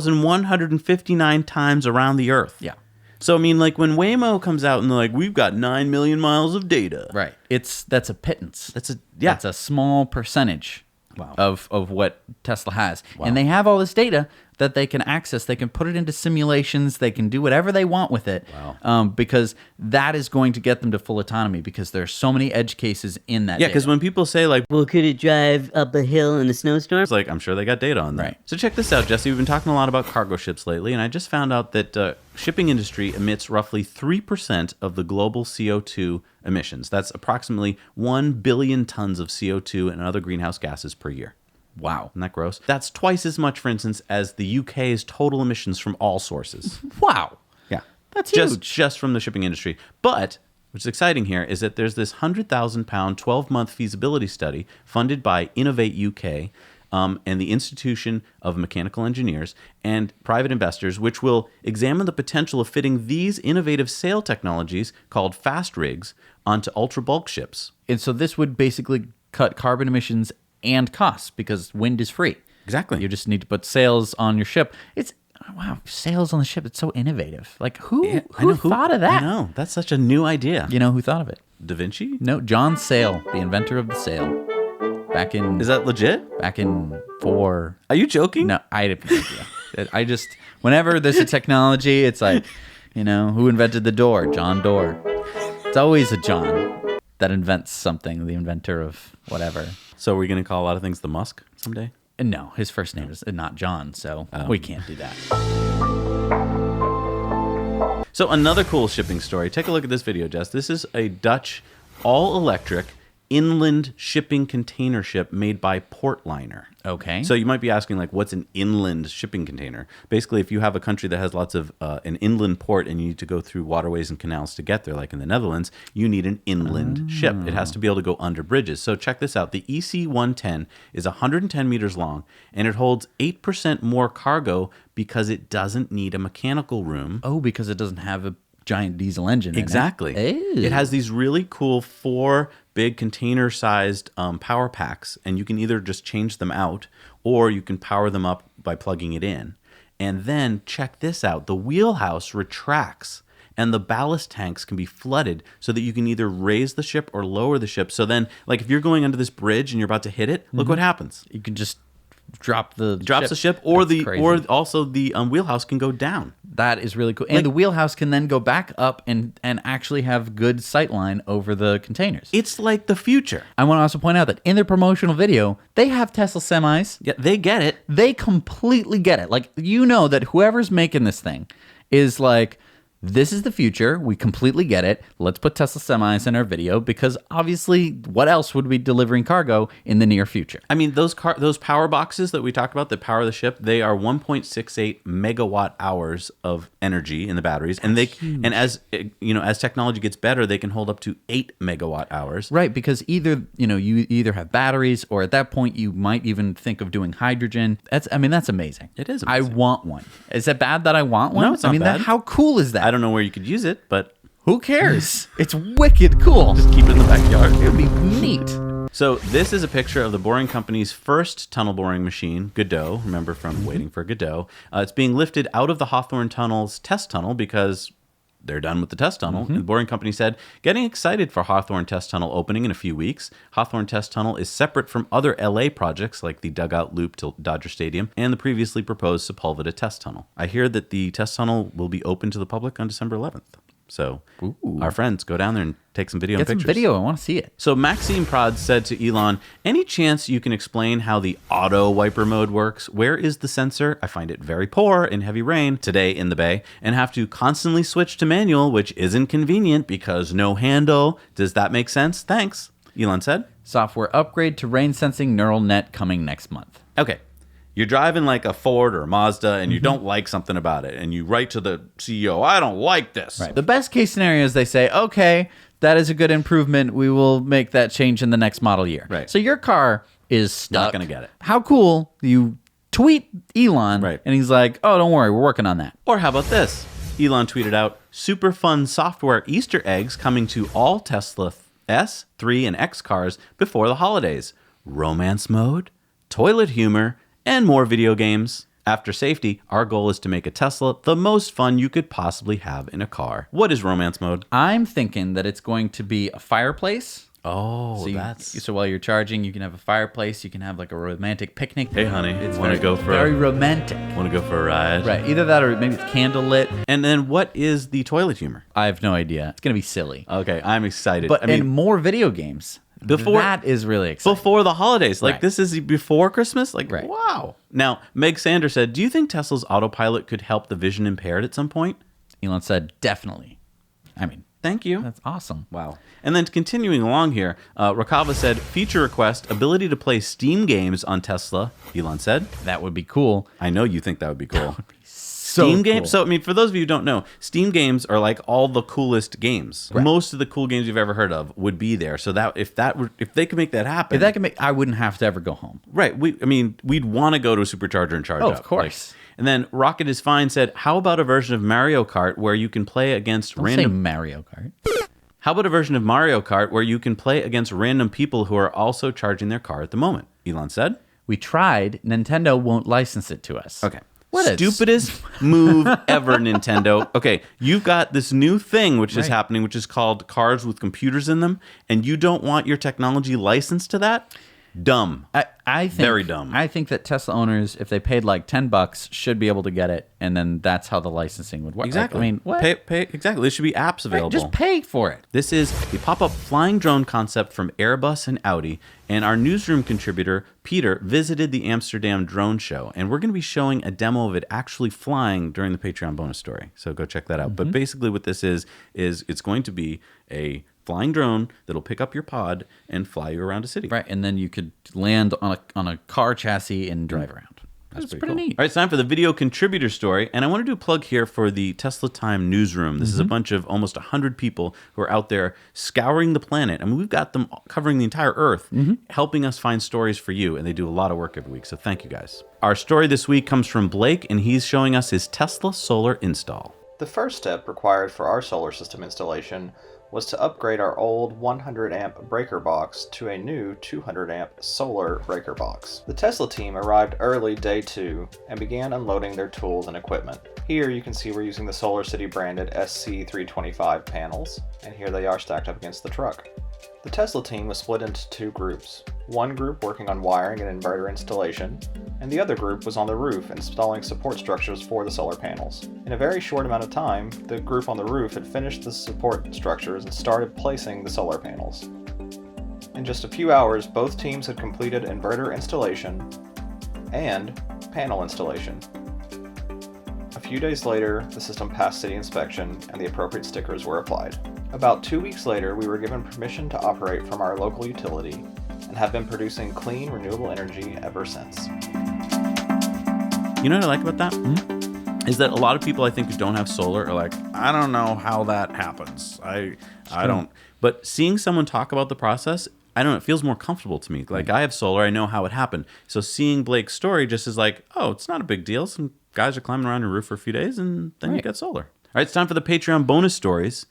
40,159 times around the Earth. Yeah. So, I mean, like when Waymo comes out and they're like, we've got 9 million miles of data. Right. That's a pittance. That's That's a small percentage Wow. of what Tesla has. And they have all this data that they can access. They can put it into simulations. They can do whatever they want with it. Wow. Because that is going to get them to full autonomy because there's so many edge cases in that Yeah, data. because when people say like, Well, could it drive up a hill in a snowstorm? it's like, I'm sure they got data on that. Right. So check this out, Jesse. We've been talking a lot about cargo ships lately, and I just found out that shipping industry emits roughly 3% of the global CO2 emissions. That's approximately 1 billion tons of CO2 and other greenhouse gases per year. Wow. Isn't that gross? That's twice as much, for instance, as the UK's total emissions from all sources. Wow. Yeah. That's just, huge. Just from the shipping industry. But what's exciting here is that there's this £100,000, 12-month feasibility study funded by Innovate UK and the Institution of Mechanical Engineers and private investors, which will examine the potential of fitting these innovative sail technologies called fast rigs onto ultra bulk ships. And so this would basically cut carbon emissions and costs because wind is free. Exactly. You just need to put sails on your ship. It's wow, sails on the ship. It's so innovative. Like who thought of that? I know. That's such a new idea. You know who thought of it? Da Vinci? No, John Sail, the inventor of the sail. Back in Is that legit? four. Are you joking? No, I have no idea. I just whenever there's a technology, it's like, who invented the door? John Doerr. It's always a John that invents something. The inventor of whatever. So we're going to call a lot of things the Musk someday? And no, his first name is not John, so we can't do that. So another cool shipping story. Take a look at this video, Jess. This is a Dutch all-electric inland shipping container ship made by Portliner. Okay. So you might be asking, like, what's an inland shipping container? Basically, if you have a country that has lots of an inland port and you need to go through waterways and canals to get there, like in the Netherlands, you need an inland ship. It has to be able to go under bridges. So check this out. The EC-110 is 110 meters long, and it holds 8% more cargo because it doesn't need a mechanical room. Oh, because it doesn't have a giant diesel engine. Exactly. In it. It has these really cool 4 big container-sized power packs, and you can either just change them out or you can power them up by plugging it in. And then check this out. The wheelhouse retracts, and the ballast tanks can be flooded so that you can either raise the ship or lower the ship. So then, like if you're going under this bridge and you're about to hit it, look what happens. You can just drop the Drops the ship, or That's crazy. or also the wheelhouse can go down. That is really cool. And the wheelhouse can then go back up and actually have good sight line over the containers. It's like the future. I want to also point out that in their promotional video, they have Tesla semis. Yeah, they get it. They completely get it. Like, that whoever's making this thing is like, this is the future. We completely get it. Let's put Tesla semis in our video because obviously what else would be delivering cargo in the near future? I mean, those power boxes that we talked about that power the ship, they are 1.68 megawatt hours of energy in the batteries, and as technology gets better, they can hold up to 8 megawatt hours. Right, because you either have batteries or at that point you might even think of doing hydrogen. That's amazing. It is I amazing. want one. Is it bad that I want one? No, it's not bad. How cool is that? I don't know where you could use it, but Who cares? It's wicked cool. just keep it in the backyard. It would be neat. So this is a picture of the Boring Company's first tunnel boring machine, Godot. Remember from Waiting for Godot. It's being lifted out of the Hawthorne Tunnel's test tunnel because they're done with the test tunnel. And the Boring Company said, getting excited for Hawthorne Test Tunnel opening in a few weeks. Hawthorne Test Tunnel is separate from other LA projects like the Dugout Loop to Dodger Stadium and the previously proposed Sepulveda Test Tunnel. I hear that the test tunnel will be open to the public on December 11th. So our friends, go down there and take some video and pictures. Get some video. I want to see it. So Maxime Prod said to Elon, any chance you can explain how the auto wiper mode works? Where is the sensor? I find it very poor in heavy rain today in the Bay and have to constantly switch to manual, which isn't convenient because no handle. Does that make sense? Thanks, Elon said. Software upgrade to rain sensing neural net coming next month. Okay. You're driving like a Ford or a Mazda and you don't like something about it. And you write to the CEO, I don't like this. Right. The best case scenario is they say, okay, that is a good improvement. We will make that change in the next model year. Right. So your car is stuck. Not going to get it. How cool. You tweet Elon Right. and he's like, oh, don't worry. We're working on that. Or how about this? Elon tweeted out, super fun software Easter eggs coming to all Tesla S, 3, and X cars before the holidays. Romance mode, toilet humor, and more video games. After safety, our goal is to make a Tesla the most fun you could possibly have in a car. What is romance mode? I'm thinking that it's going to be a fireplace. Oh, So while you're charging, you can have a fireplace. You can have like a romantic picnic. Hey, honey, it's want to go for very romantic. Want to go for a ride? Right. Either that or maybe it's candlelit. And then what is the toilet humor? I have no idea. It's going to be silly. Okay, I'm excited. But and more video games. Before that is really exciting. Before the holidays. Like Right. this is before Christmas? Like, Right. wow. Now, Meg Sanders said, do you think Tesla's autopilot could help the vision impaired at some point? Elon said, definitely. I mean, Thank you. that's awesome. Wow. And then continuing along here, Rakava said, feature request, ability to play Steam games on Tesla. Elon said, That would be cool. I know you think that would be cool. So Steam cool. games. So, I mean, for those of you who don't know, Steam games are like all the coolest games. Right. Most of the cool games you've ever heard of would be there. So that if they could make that happen, If that can make, I wouldn't have to ever go home. right? We'd want to go to a supercharger and charge Oh, up. of course. And then Rocket is Fine said, how about a version of Mario Kart where you can play against Don't random? say Mario Kart. How about a version of Mario Kart where you can play against random people who are also charging their car at the moment? Elon said. We tried. Nintendo won't license it to us. Okay. What a Stupidest move ever, Nintendo. Okay, you've got this new thing which is Right. happening, which is called cars with computers in them, and you don't want your technology licensed to that? Dumb. I think Very dumb. I think that Tesla owners, if they paid like $10, should be able to get it, and then that's how the licensing would work. Exactly. Like, I mean, what? Pay, exactly. There should be apps available. Just pay for it. This is the pop-up flying drone concept from Airbus and Audi, and our newsroom contributor, Peter, visited the Amsterdam drone show, and we're going to be showing a demo of it actually flying during the Patreon bonus story, so go check that out. But basically what this is it's going to be a flying drone that'll pick up your pod and fly you around a city. Right, and then you could land on a car chassis and drive around. That's pretty cool. neat. All right, it's time for the video contributor story, and I want to do a plug here for the Tesla Time newsroom. This is a bunch of almost 100 people who are out there scouring the planet. I mean, we've got them covering the entire Earth, helping us find stories for you, and they do a lot of work every week, so thank you guys. Our story this week comes from Blake, and he's showing us his Tesla solar install. The first step required for our solar system installation was to upgrade our old 100 amp breaker box to a new 200 amp solar breaker box. The Tesla team arrived early day 2 and began unloading their tools and equipment. Here you can see we're using the Solar City branded SC325 panels, and here they are stacked up against the truck. The Tesla team was split into two groups. One group working on wiring and inverter installation, and the other group was on the roof installing support structures for the solar panels. In a very short amount of time, the group on the roof had finished the support structures and started placing the solar panels. In just a few hours, both teams had completed inverter installation and panel installation. A few days later, the system passed city inspection and the appropriate stickers were applied. About 2 weeks later, we were given permission to operate from our local utility and have been producing clean, renewable energy ever since. You know what I like about that? Is that a lot of people I think who don't have solar are like, I don't know how that happens. I don't. But seeing someone talk about the process, I don't know, it feels more comfortable to me. Like I have solar, I know how it happened. So seeing Blake's story just is like, oh, it's not a big deal. Some guys are climbing around your roof for a few days and then you get solar. All right, it's time for the Patreon bonus stories.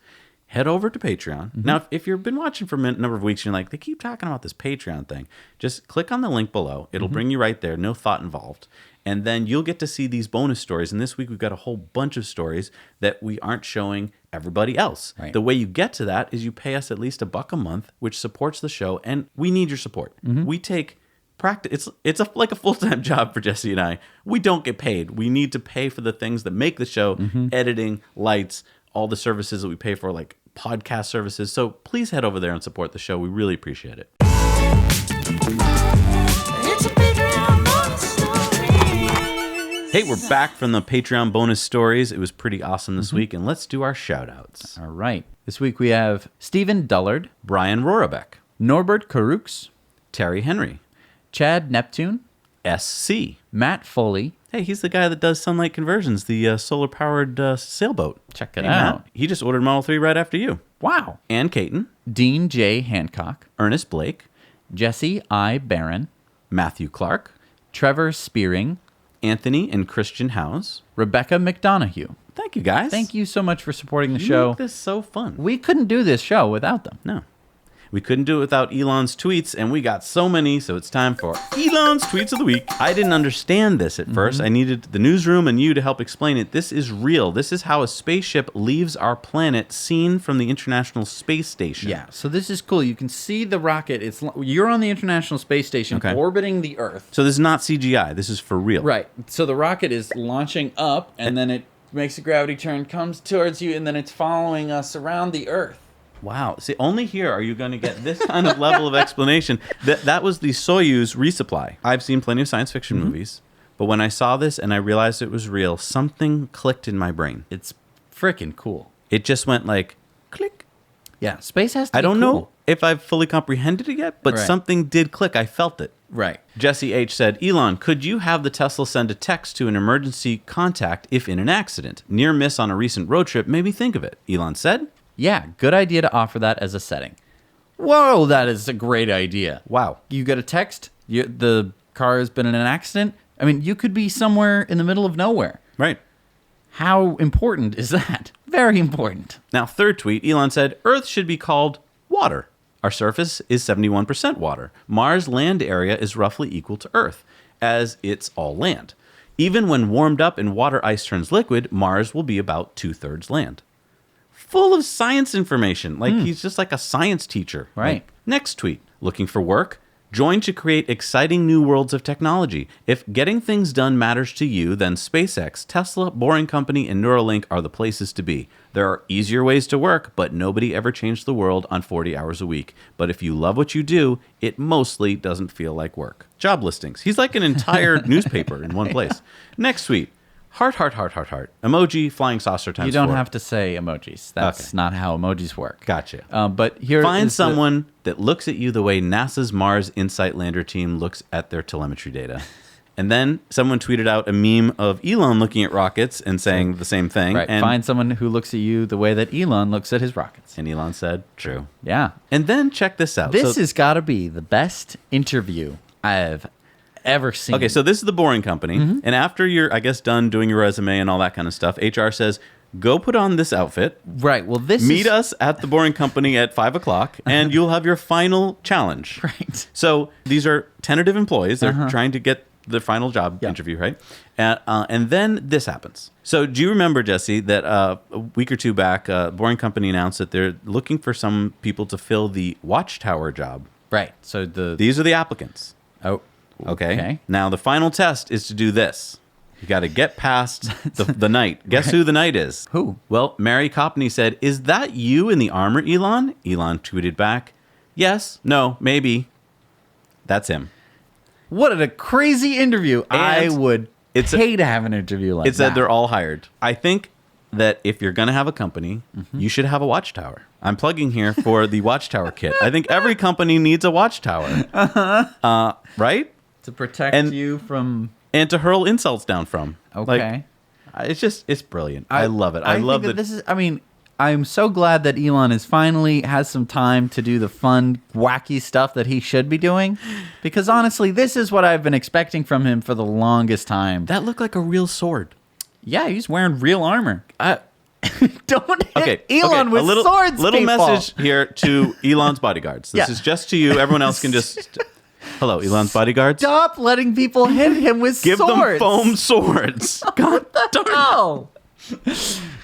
head over to Patreon. Now, if you've been watching for a number of weeks, and you're like, they keep talking about this Patreon thing, just click on the link below. It'll bring you right there. No thought involved. And then you'll get to see these bonus stories. And this week, we've got a whole bunch of stories that we aren't showing everybody else. Right. The way you get to that is you pay us at least $1 a month, which supports the show. And we need your support. We take practice. It's like a full-time job for Jesse and I. We don't get paid. We need to pay for the things that make the show, editing, lights, all the services that we pay for, like podcast services. So please head over there and support the show. We really appreciate it. Hey, we're back from the Patreon bonus stories. It was pretty awesome this week, and let's do our shout-outs. All right. This week we have Stephen Dullard, Brian Rorabeck, Norbert Karux, Terry Henry, Chad Neptune, SC. Matt Foley. Hey, he's the guy that does Sunlight Conversions, the solar-powered sailboat. Check it Hey, out. Matt, he just ordered Model 3 right after you. Wow. Ann Caton, Dean J. Hancock, Ernest Blake, Jesse I. Barron, Matthew Clark, Trevor Spearing, Anthony and Christian Howes. Rebecca McDonough. Thank you, guys. Thank you so much for supporting the You show. make this so fun. We couldn't do this show without them. No. We couldn't do it without Elon's tweets, and we got so many, so it's time for Elon's Tweets of the Week. I didn't understand this at first. I needed the newsroom and you to help explain it. This is real. This is how a spaceship leaves our planet seen from the International Space Station. Yeah, so this is cool. You can see the rocket. You're on the International Space Station orbiting the Earth. So this is not CGI. This is for real. Right. So the rocket is launching up, and then it makes a gravity turn, comes towards you, and then it's following us around the Earth. Wow. See, only here are you going to get this kind of level of explanation. That was the Soyuz resupply. I've seen plenty of science fiction movies, but when I saw this and I realized it was real, something clicked in my brain. It's freaking cool. It just went like, click. Yeah, space has to be I don't cool. know if I've fully comprehended it yet, but Right. something did click. I felt it. Right. Jesse H. said, Elon, could you have the Tesla send a text to an emergency contact if in an accident? Near miss on a recent road trip made me think of it. Elon said, Yeah, good idea to offer that as a setting. Whoa, that is a great idea. wow. You get a text, the car has been in an accident. I mean, you could be somewhere in the middle of nowhere. Right. How important is that? Very important. Now, third tweet, Elon said, Earth should be called water. Our surface is 71% water. Mars' land area is roughly equal to Earth, as it's all land. Even when warmed up and water ice turns liquid, Mars will be about 2/3 land. Full of science information. Like he's just like a science teacher. Right. Like, next tweet, looking for work? Join to create exciting new worlds of technology. If getting things done matters to you, then SpaceX, Tesla, Boring Company, and Neuralink are the places to be. There are easier ways to work, but nobody ever changed the world on 40 hours a week. But if you love what you do, it mostly doesn't feel like work. Job listings. He's like an entire newspaper in one place. Next tweet. Heart, heart, heart, heart, heart. Emoji, flying saucer times You don't 4. have to say emojis. That's Okay. not how emojis work. Gotcha. But here Find is someone that looks at you the way NASA's Mars Insight Lander team looks at their telemetry data. And then someone tweeted out a meme of Elon looking at rockets and saying the same thing. Right. And, Find someone who looks at you the way that Elon looks at his rockets. and Elon said, true. Yeah. And then check this out. This So- has got to be the best interview I've ever seen. Okay, so this is the Boring Company. And after you're, I guess, done doing your resume and all that kind of stuff, HR says, go put on this outfit. Right. Well, this Meet is us at the Boring Company at 5 o'clock, and you'll have your final challenge. Right. So these are tentative employees. They're trying to get the final job Yeah. interview, right? And then this happens. So do you remember, Jesse, that a week or two back, Boring Company announced that they're looking for some people to fill the watchtower job? Right. So These are the applicants. oh, Okay. Now the final test is to do this. You got to get past the knight. Guess who the knight is? Who? Well, Mary Copney said, "Is that you in the armor, Elon?" Elon tweeted back, "Yes, no, maybe." That's him. What a crazy interview! I would pay to have an interview like It said that. they're all hired. I think that if you're going to have a company, you should have a watchtower. I'm plugging here for the watchtower kit. I think every company needs a watchtower. Right? to protect and- you from. And to hurl insults down from. Okay. Like, it's brilliant. I love it. I love think that. this is. I mean, I'm so glad that Elon is finally has some time to do the fun, wacky stuff that he should be doing, because honestly, this is what I've been expecting from him for the longest time. That looked like a real sword. Yeah, he's wearing real armor. Don't hit Okay, Elon with a little, swords, little people. message here to Elon's bodyguards. This Yeah. is just to you. Everyone else can just... Hello, Elon's bodyguards. Stop letting people hit him with Give swords. them foam swords. God darn it. Oh.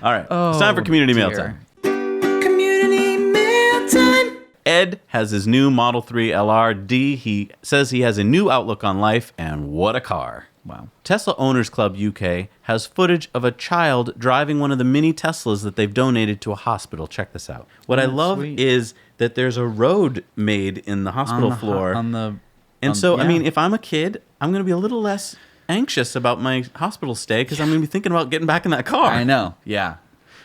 All right, it's time for community mail time. Community mail time. Ed has his new Model 3 LRD. He says he has a new outlook on life, and what a car. Wow. Tesla Owners Club UK has footage of a child driving one of the mini Teslas that they've donated to a hospital. Check this out. What I love sweet. is that there's a road made in the hospital floor. I mean, if I'm a kid, I'm going to be a little less anxious about my hospital stay because I'm going to be thinking about getting back in that car. I know. Yeah.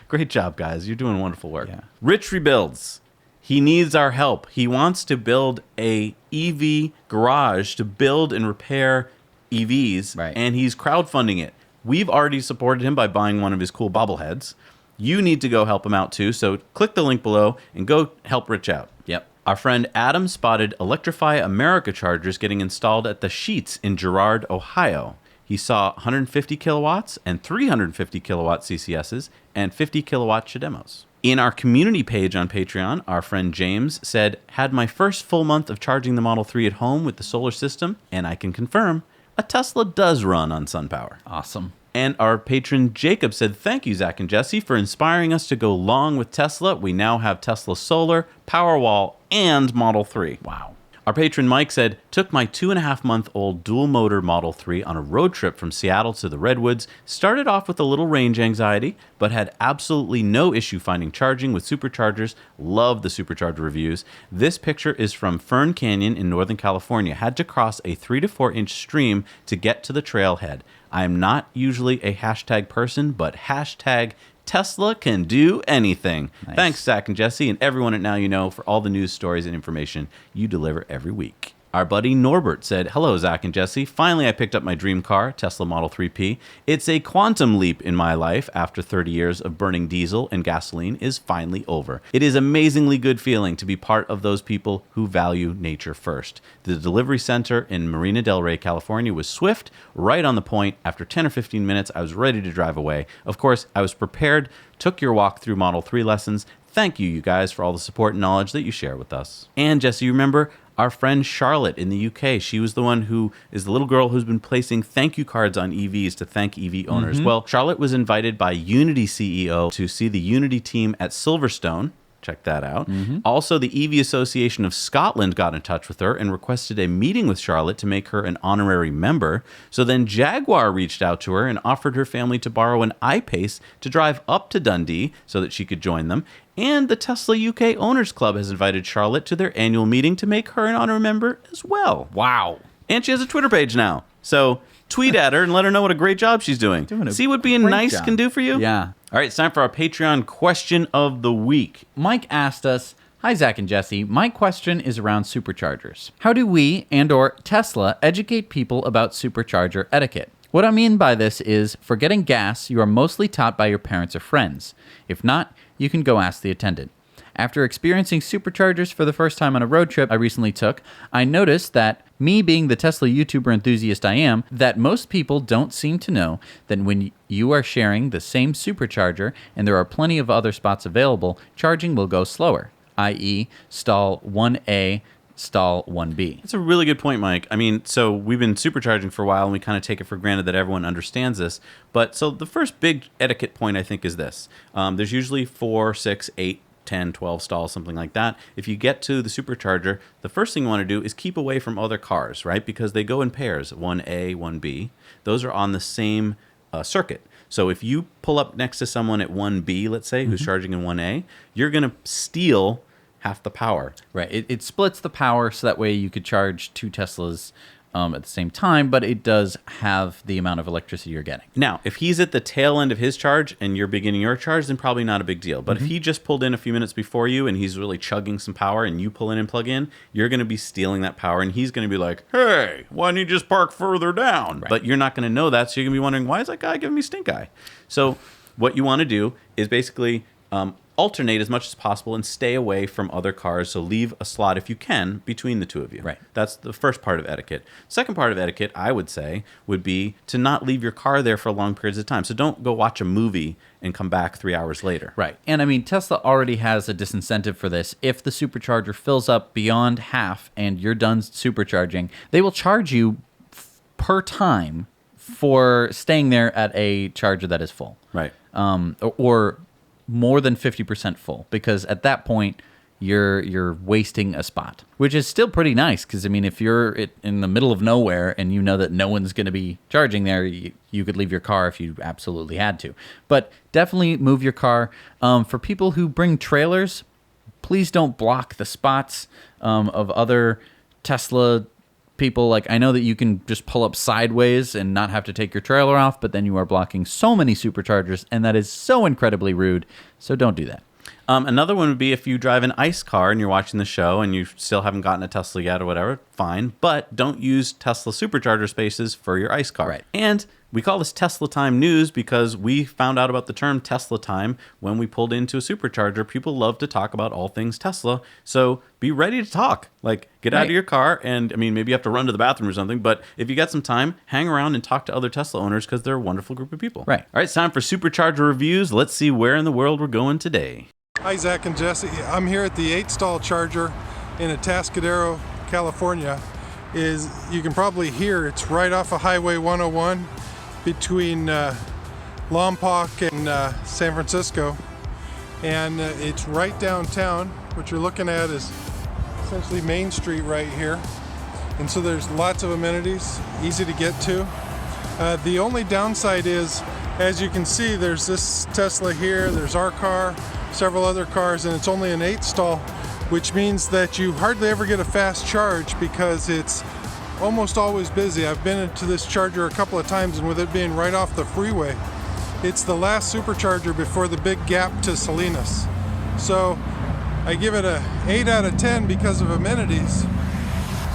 Great job, guys. You're doing wonderful work. Yeah. Rich rebuilds. He needs our help. He wants to build a EV garage to build and repair EVs, Right. and he's crowdfunding it. We've already supported him by buying one of his cool bobbleheads. You need to go help him out too, so click the link below and go help Rich out. Yep. Our friend Adam spotted Electrify America chargers getting installed at the Sheets in Girard, Ohio. He saw 150 kilowatts and 350 kilowatt CCSs and 50 kilowatt CHAdeMOs. In our community page on Patreon, our friend James said, had my first full month of charging the Model 3 at home with the solar system, and I can confirm a Tesla does run on SunPower. Awesome. And our patron Jacob said, thank you, Zach and Jesse, for inspiring us to go long with Tesla. We now have Tesla Solar, Powerwall, and Model 3. Wow. Our patron Mike said, took my 2.5-month-old dual motor Model 3 on a road trip from Seattle to the Redwoods, started off with a little range anxiety, but had absolutely no issue finding charging with superchargers. Love the supercharger reviews. This picture is from Fern Canyon in Northern California. Had to cross a 3 to 4 inch stream to get to the trailhead. I am not usually a hashtag person, but hashtag Tesla can do anything. Nice. Thanks, Zach and Jesse, and everyone at Now You Know for all the news, stories, and information you deliver every week. Our buddy Norbert said, hello, Zach and Jesse. Finally, I picked up my dream car, Tesla Model 3P. It's a quantum leap in my life after 30 years of burning diesel and gasoline is finally over. It is amazingly good feeling to be part of those people who value nature first. The delivery center in Marina Del Rey, California was swift, right on the point. After 10 or 15 minutes, I was ready to drive away. Of course, I was prepared, took your walk through Model 3 lessons. Thank you guys, for all the support and knowledge that you share with us. And Jesse, you remember our friend Charlotte in the UK? She was the one who is the little girl who's been placing thank you cards on EVs to thank EV owners. Well, Charlotte was invited by Unity CEO to see the Unity team at Silverstone. Check that out. Also, the EV Association of Scotland got in touch with her and requested a meeting with Charlotte to make her an honorary member. So then Jaguar reached out to her and offered her family to borrow an iPace to drive up to Dundee so that she could join them. And the Tesla UK Owners Club has invited Charlotte to their annual meeting to make her an honorary member as well. Wow. And she has a Twitter page now. So tweet at her and let her know what a great job she's doing. See what being great nice job. can do for you? Yeah. All right, it's time for our Patreon question of the week. Mike asked us, hi, Zach and Jesse. My question is around superchargers. How do we and or Tesla educate people about supercharger etiquette? What I mean by this is, for getting gas, you are mostly taught by your parents or friends. If not, you can go ask the attendant. After experiencing superchargers for the first time on a road trip I recently took, I noticed that, me being the Tesla YouTuber enthusiast I am, that most people don't seem to know that when you are sharing the same supercharger and there are plenty of other spots available, charging will go slower, i.e. stall 1A, stall 1B. That's a really good point, Mike. I mean, so we've been supercharging for a while, and we kind of take it for granted that everyone understands this. But so the first big etiquette point, I think, is this. There's usually 4, 6, 8, 10, 12 stalls, something like that. If you get to the supercharger, the first thing you want to do is keep away from other cars, right? Because they go in pairs, 1A, 1B. Those are on the same circuit. So if you pull up next to someone at 1B, let's say, who's charging in 1A, you're going to steal half the power. Right. It splits the power so that way you could charge 2 Teslas at the same time, but it does have the amount of electricity you're getting. Now, if he's at the tail end of his charge and you're beginning your charge, then probably not a big deal. But if he just pulled in a few minutes before you and he's really chugging some power and you pull in and plug in, you're going to be stealing that power and he's going to be like, hey, why don't you just park further down? Right. But you're not going to know that, so you're going to be wondering, why is that guy giving me stink eye? So what you want to do is basically alternate as much as possible and stay away from other cars. So leave a slot if you can between the two of you. Right. That's the first part of etiquette. Second part of etiquette, I would say, would be to not leave your car there for long periods of time. So don't go watch a movie and come back 3 hours later. Right. And I mean, Tesla already has a disincentive for this. If the supercharger fills up beyond half and you're done supercharging, they will charge you per time for staying there at a charger that is full. Right. Or more than 50% full, because at that point you're wasting a spot, which is still pretty nice. Because I mean, if you're in the middle of nowhere and you know that no one's going to be charging there, you could leave your car if you absolutely had to. But definitely move your car. For people who bring trailers, please don't block the spots of other Tesla people. Like, I know that you can just pull up sideways and not have to take your trailer off, but then you are blocking so many superchargers, and that is so incredibly rude. So don't do that. Another one would be if you drive an ICE car and you're watching the show and you still haven't gotten a Tesla yet or whatever, fine. But don't use Tesla supercharger spaces for your ICE car. Right. And we call this Tesla Time News because we found out about the term Tesla Time when we pulled into a supercharger. People love to talk about all things Tesla. So be ready to talk. Like, get out of your car and, I mean, maybe you have to run to the bathroom or something. But if you got some time, hang around and talk to other Tesla owners because they're a wonderful group of people. Right. All right, it's time for supercharger reviews. Let's see where in the world we're going today. Hi, Zach and Jesse. I'm here at the 8-stall charger in Atascadero, California. You can probably hear it's right off of Highway 101 between Lompoc and San Francisco. And it's right downtown. What you're looking at is essentially Main Street right here. And so there's lots of amenities, easy to get to. The only downside is, as you can see, there's this Tesla here, there's our car, several other cars, and it's only an 8-stall, which means that you hardly ever get a fast charge because it's almost always busy. I've been into this charger a couple of times, and with it being right off the freeway, it's the last supercharger before the big gap to Salinas. So I give it a 8 out of 10 because of amenities,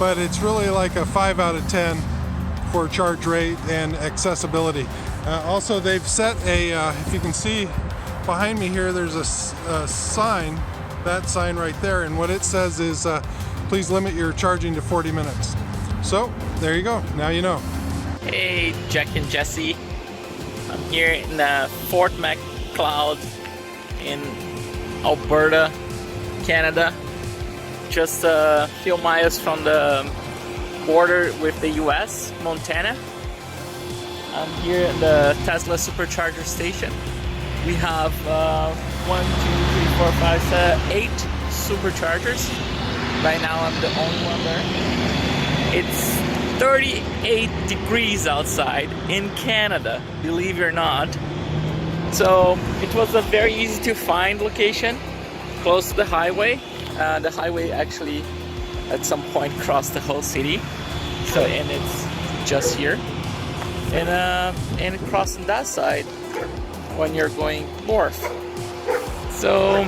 but it's really like a 5 out of 10 for charge rate and accessibility. Also, they've set a, if you can see behind me here, there's a sign, that sign right there, and what it says is, please limit your charging to 40 minutes. So, there you go, now you know. Hey, Jack and Jesse. I'm here in Fort MacLeod in Alberta, Canada. Just a few miles from the border with the US, Montana. I'm here at the Tesla Supercharger station. We have 8 superchargers. Right now I'm the only one there. It's 38 degrees outside in Canada, believe it or not. So it was a very easy to find location, close to the highway. The highway actually at some point crossed the whole city. So, and it's just here. And crossing that side when you're going north. So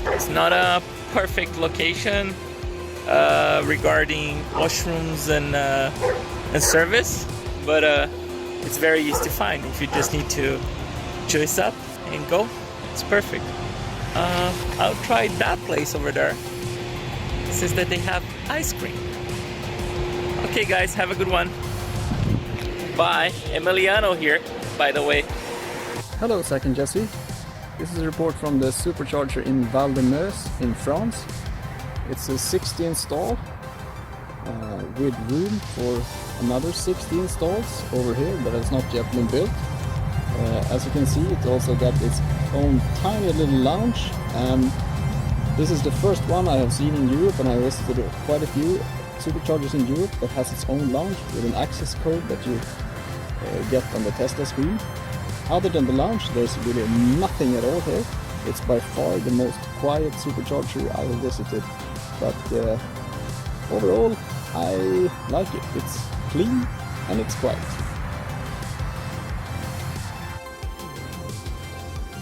it's not a perfect location regarding washrooms and service, but it's very easy to find. If you just need to choice up and go, it's perfect. I'll try that place over there. It says that they have ice cream. Okay guys, have a good one. Bye. Emiliano here, by the way. Hello, Zach and Jesse. This is a report from the supercharger in Val-de-Meuse in France. It's a 16 stall with room for another 16 stalls over here, but it's not yet been built. As you can see, it also got its own tiny little lounge, and this is the first one I have seen in Europe, and I visited quite a few superchargers in Europe that has its own lounge with an access code that you get on the Tesla screen. Other than the lounge, there's really nothing at all here. It's by far the most quiet supercharger I have visited, but overall I like it. It's clean and it's quiet.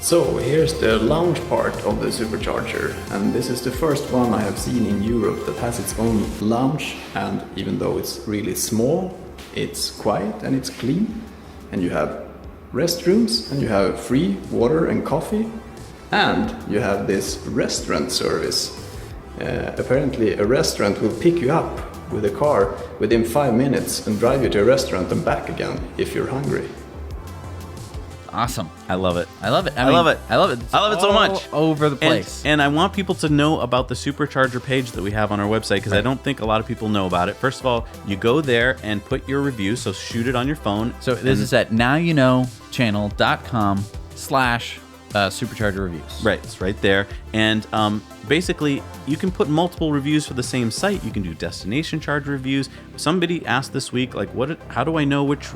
So here's the lounge part of the supercharger, and this is the first one I have seen in Europe that has its own lounge, and even though it's really small, it's quiet and it's clean, and you have restrooms and you have free water and coffee, And you have this restaurant service. Apparently a restaurant will pick you up with a car within 5 minutes and drive you to a restaurant and back again if you're hungry. Awesome. I love it. I love it. I love it. I love it. It's I love it so all much. over the place. And I want people to know about the Supercharger page that we have on our website, because I don't think a lot of people know about it. First of all, you go there and put your review, so shoot it on your phone. So this is at nowyouknowchannel.com/Supercharger reviews. Right, it's right there. And basically, you can put multiple reviews for the same site. You can do destination charge reviews. Somebody asked this week, like, how do I know which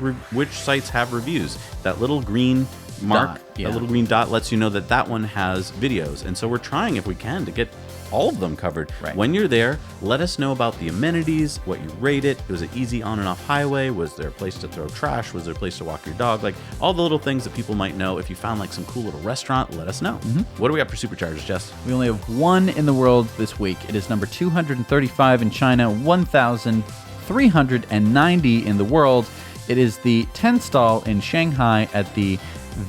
sites have reviews? That little green mark, that little green dot lets you know that one has videos. And so we're trying, if we can, to get all of them covered. Right. When you're there, let us know about the amenities, what you rate it. Was it easy on and off highway? Was there a place to throw trash? Was there a place to walk your dog? Like all the little things that people might know. If you found like some cool little restaurant, let us know. What do we got for Superchargers, Jess? We only have one in the world this week. It is number 235 in China, 1,390 in the world. It is the 10 stall in Shanghai at the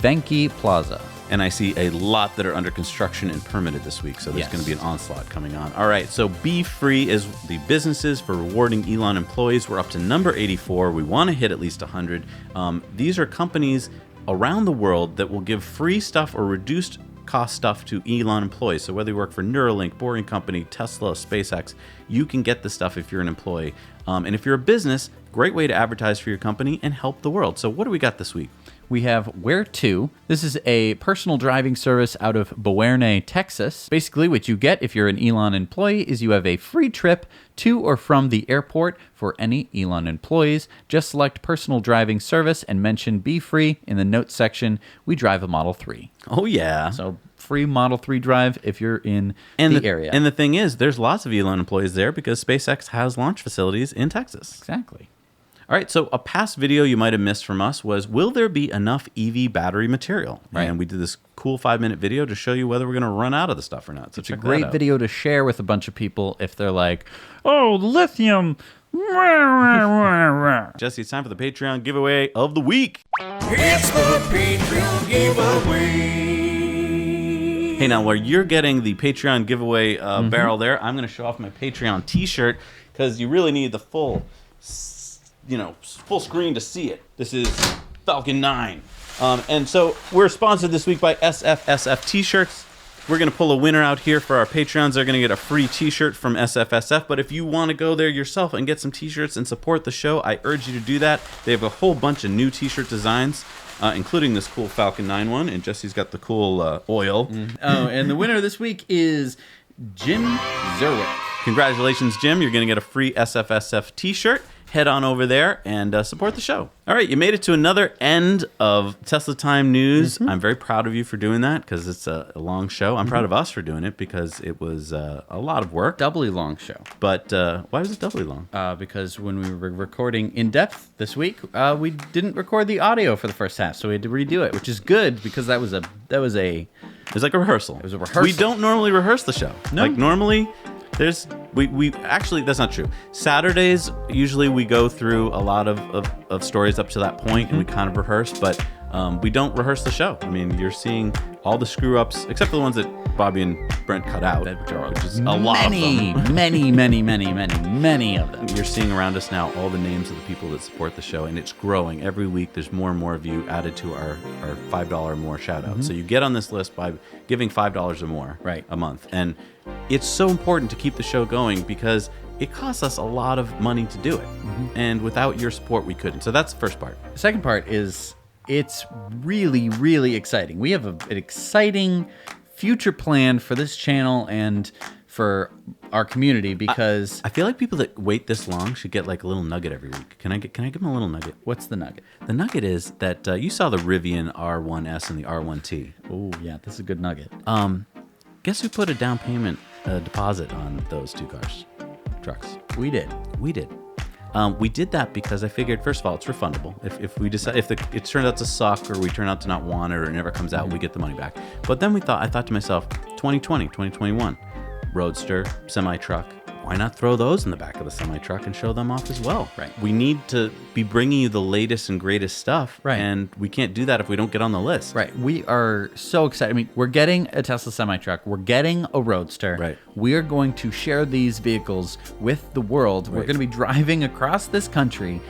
Vanke Plaza. And I see a lot that are under construction and permitted this week, so there's going to be an onslaught coming on. All right, so Be Free is the businesses for rewarding Elon employees. We're up to number 84. We want to hit at least 100. These are companies around the world that will give free stuff or reduced cost stuff to Elon employees. So whether you work for Neuralink, Boring Company, Tesla, SpaceX, you can get the stuff if you're an employee. And if you're a business, great way to advertise for your company and help the world. So what do we got this week? We have Where To. This is a personal driving service out of Beauharnais, Texas. Basically, what you get if you're an Elon employee is you have a free trip to or from the airport for any Elon employees. Just select personal driving service and mention Be Free in the notes section. We drive a Model 3. Oh, yeah. So free Model 3 drive if you're in the area. And the thing is, there's lots of Elon employees there because SpaceX has launch facilities in Texas. Exactly. All right, so a past video you might have missed from us was, will there be enough EV battery material? Right. And we did this cool 5-minute video to show you whether we're going to run out of the stuff or not. So It's a great video to share with a bunch of people if they're like, oh, lithium. Jesse, it's time for the Patreon giveaway of the week. It's the Patreon giveaway. Hey, now, while you're getting the Patreon giveaway barrel there, I'm going to show off my Patreon t-shirt because you really need the full screen to see it. This is Falcon 9. And so we're sponsored this week by SFSF Tshirts. We're going to pull a winner out here for our Patreons. They're going to get a free t-shirt from SFSF. But if you want to go there yourself and get some t-shirts and support the show, I urge you to do that. They have a whole bunch of new t-shirt designs, including this cool Falcon 9 one. And Jesse's got the cool oil. Oh, and the winner this week is Jim Zerwick. Congratulations, Jim. You're going to get a free SFSF t-shirt. Head on over there and support the show. All right, you made it to another end of Tesla Time News. I'm very proud of you for doing that because it's a long show. I'm proud of us for doing it because it was a lot of work. Doubly long show. But why was it doubly long? Because when we were recording in depth this week, we didn't record the audio for the first half, so we had to redo it, which is good because that was a It was like a rehearsal. It was a rehearsal. We don't normally rehearse the show. No. Like normally we actually, that's not true. Saturdays usually we go through a lot of stories up to that point and we kind of rehearse, but we don't rehearse the show. I mean, you're seeing all the screw ups except for the ones that Bobby and Brent cut out, which is a lot of them. Many of them. You're seeing around us now all the names of the people that support the show, and it's growing every week. There's more and more of you added to our $5 or more shout out. So you get on this list by giving $5 or more a month. And it's so important to keep the show going because it costs us a lot of money to do it. And without your support, we couldn't. So that's the first part. The second part is it's really, really exciting. We have an exciting future plan for this channel and for our community because I feel like people that wait this long should get like a little nugget every week. Can I give them a little nugget? What's the nugget? The nugget is that you saw the Rivian R1S and the R1T. Oh, yeah, this is a good nugget. Guess who put a down payment deposit on those two trucks? We did. We did. We did that because I figured, first of all, it's refundable. If we decide, it turns out to suck or we turn out to not want it or it never comes out, we get the money back. But then I thought to myself, 2020, 2021, Roadster, semi-truck, why not throw those in the back of the semi-truck and show them off as well? Right. We need to be bringing you the latest and greatest stuff. Right. And we can't do that if we don't get on the list. Right. We are so excited. I mean, we're getting a Tesla semi-truck. We're getting a Roadster. Right. We are going to share these vehicles with the world. We're Right. going to be driving across this country,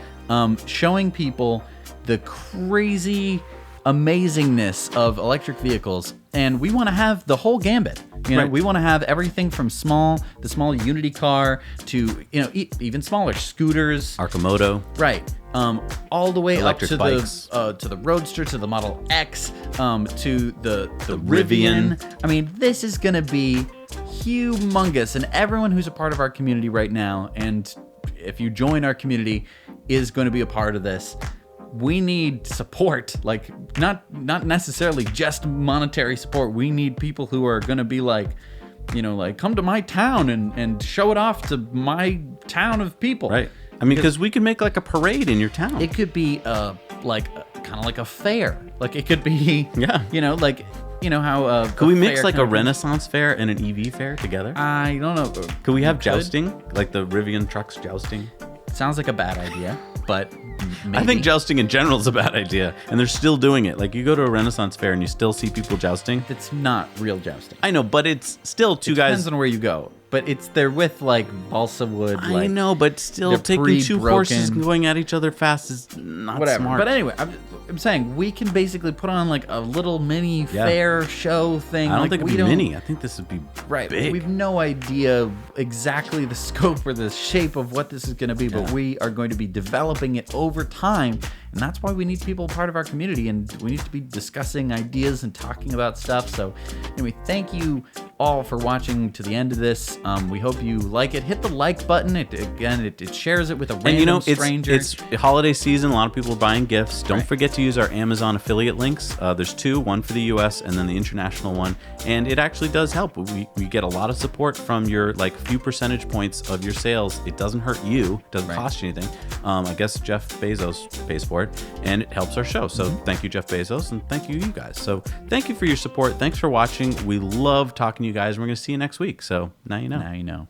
showing people the crazy amazingness of electric vehicles. And we want to have the whole gambit. You know, Right. we want to have everything from the small Unity car to, even smaller scooters. Arcimoto. Right. All the way Electric up bikes. to the Roadster, to the Model X, to the Rivian. Rivian. I mean, this is going to be humongous, and everyone who's a part of our community right now, and if you join our community, is going to be a part of this. We need support, like not necessarily just monetary support. We need people who are going to be like, come to my town and show it off to my town of people. Right. I mean, because we could make like a parade in your town. It could be kind of like a fair. Like it could be, Yeah. how Could we a mix fair like a kind of- Renaissance fair and an EV fair together? I don't know. Could we have could. jousting? Like the Rivian trucks jousting? Sounds like a bad idea, but maybe. I think jousting in general is a bad idea, and they're still doing it. Like you go to a Renaissance fair and you still see people jousting. It's not real jousting. I know, but it's still two Depends guys. on where you go, but they're with like balsa wood. I Like, know, but still they're taking two horses pre-broken. going at each other fast is not whatever. smart. But anyway, I'm saying we can basically put on like a little mini Yeah. fair show thing. I don't like, think we it'd be don't- mini. I think this would be Right. big. We have no idea exactly the scope or the shape of what this is going to be, but we are going to be developing it over time. And that's why we need people part of our community, and we need to be discussing ideas and talking about stuff. So anyway, thank you all for watching to the end of this. We hope you like it. Hit the like button. It shares it with a random And stranger. it's holiday season. A lot of people are buying gifts. Don't forget to use our Amazon affiliate links. There's two, one for the US and then the international one. And it actually does help. We get a lot of support from your few percentage points of your sales. It doesn't hurt you. It doesn't cost you anything. I guess Jeff Bezos pays for it, and it helps our show. So thank you, Jeff Bezos, and thank you guys. So thank you for your support. Thanks for watching. We love talking to you guys, and we're going to see you next week. So now you know. Now you know.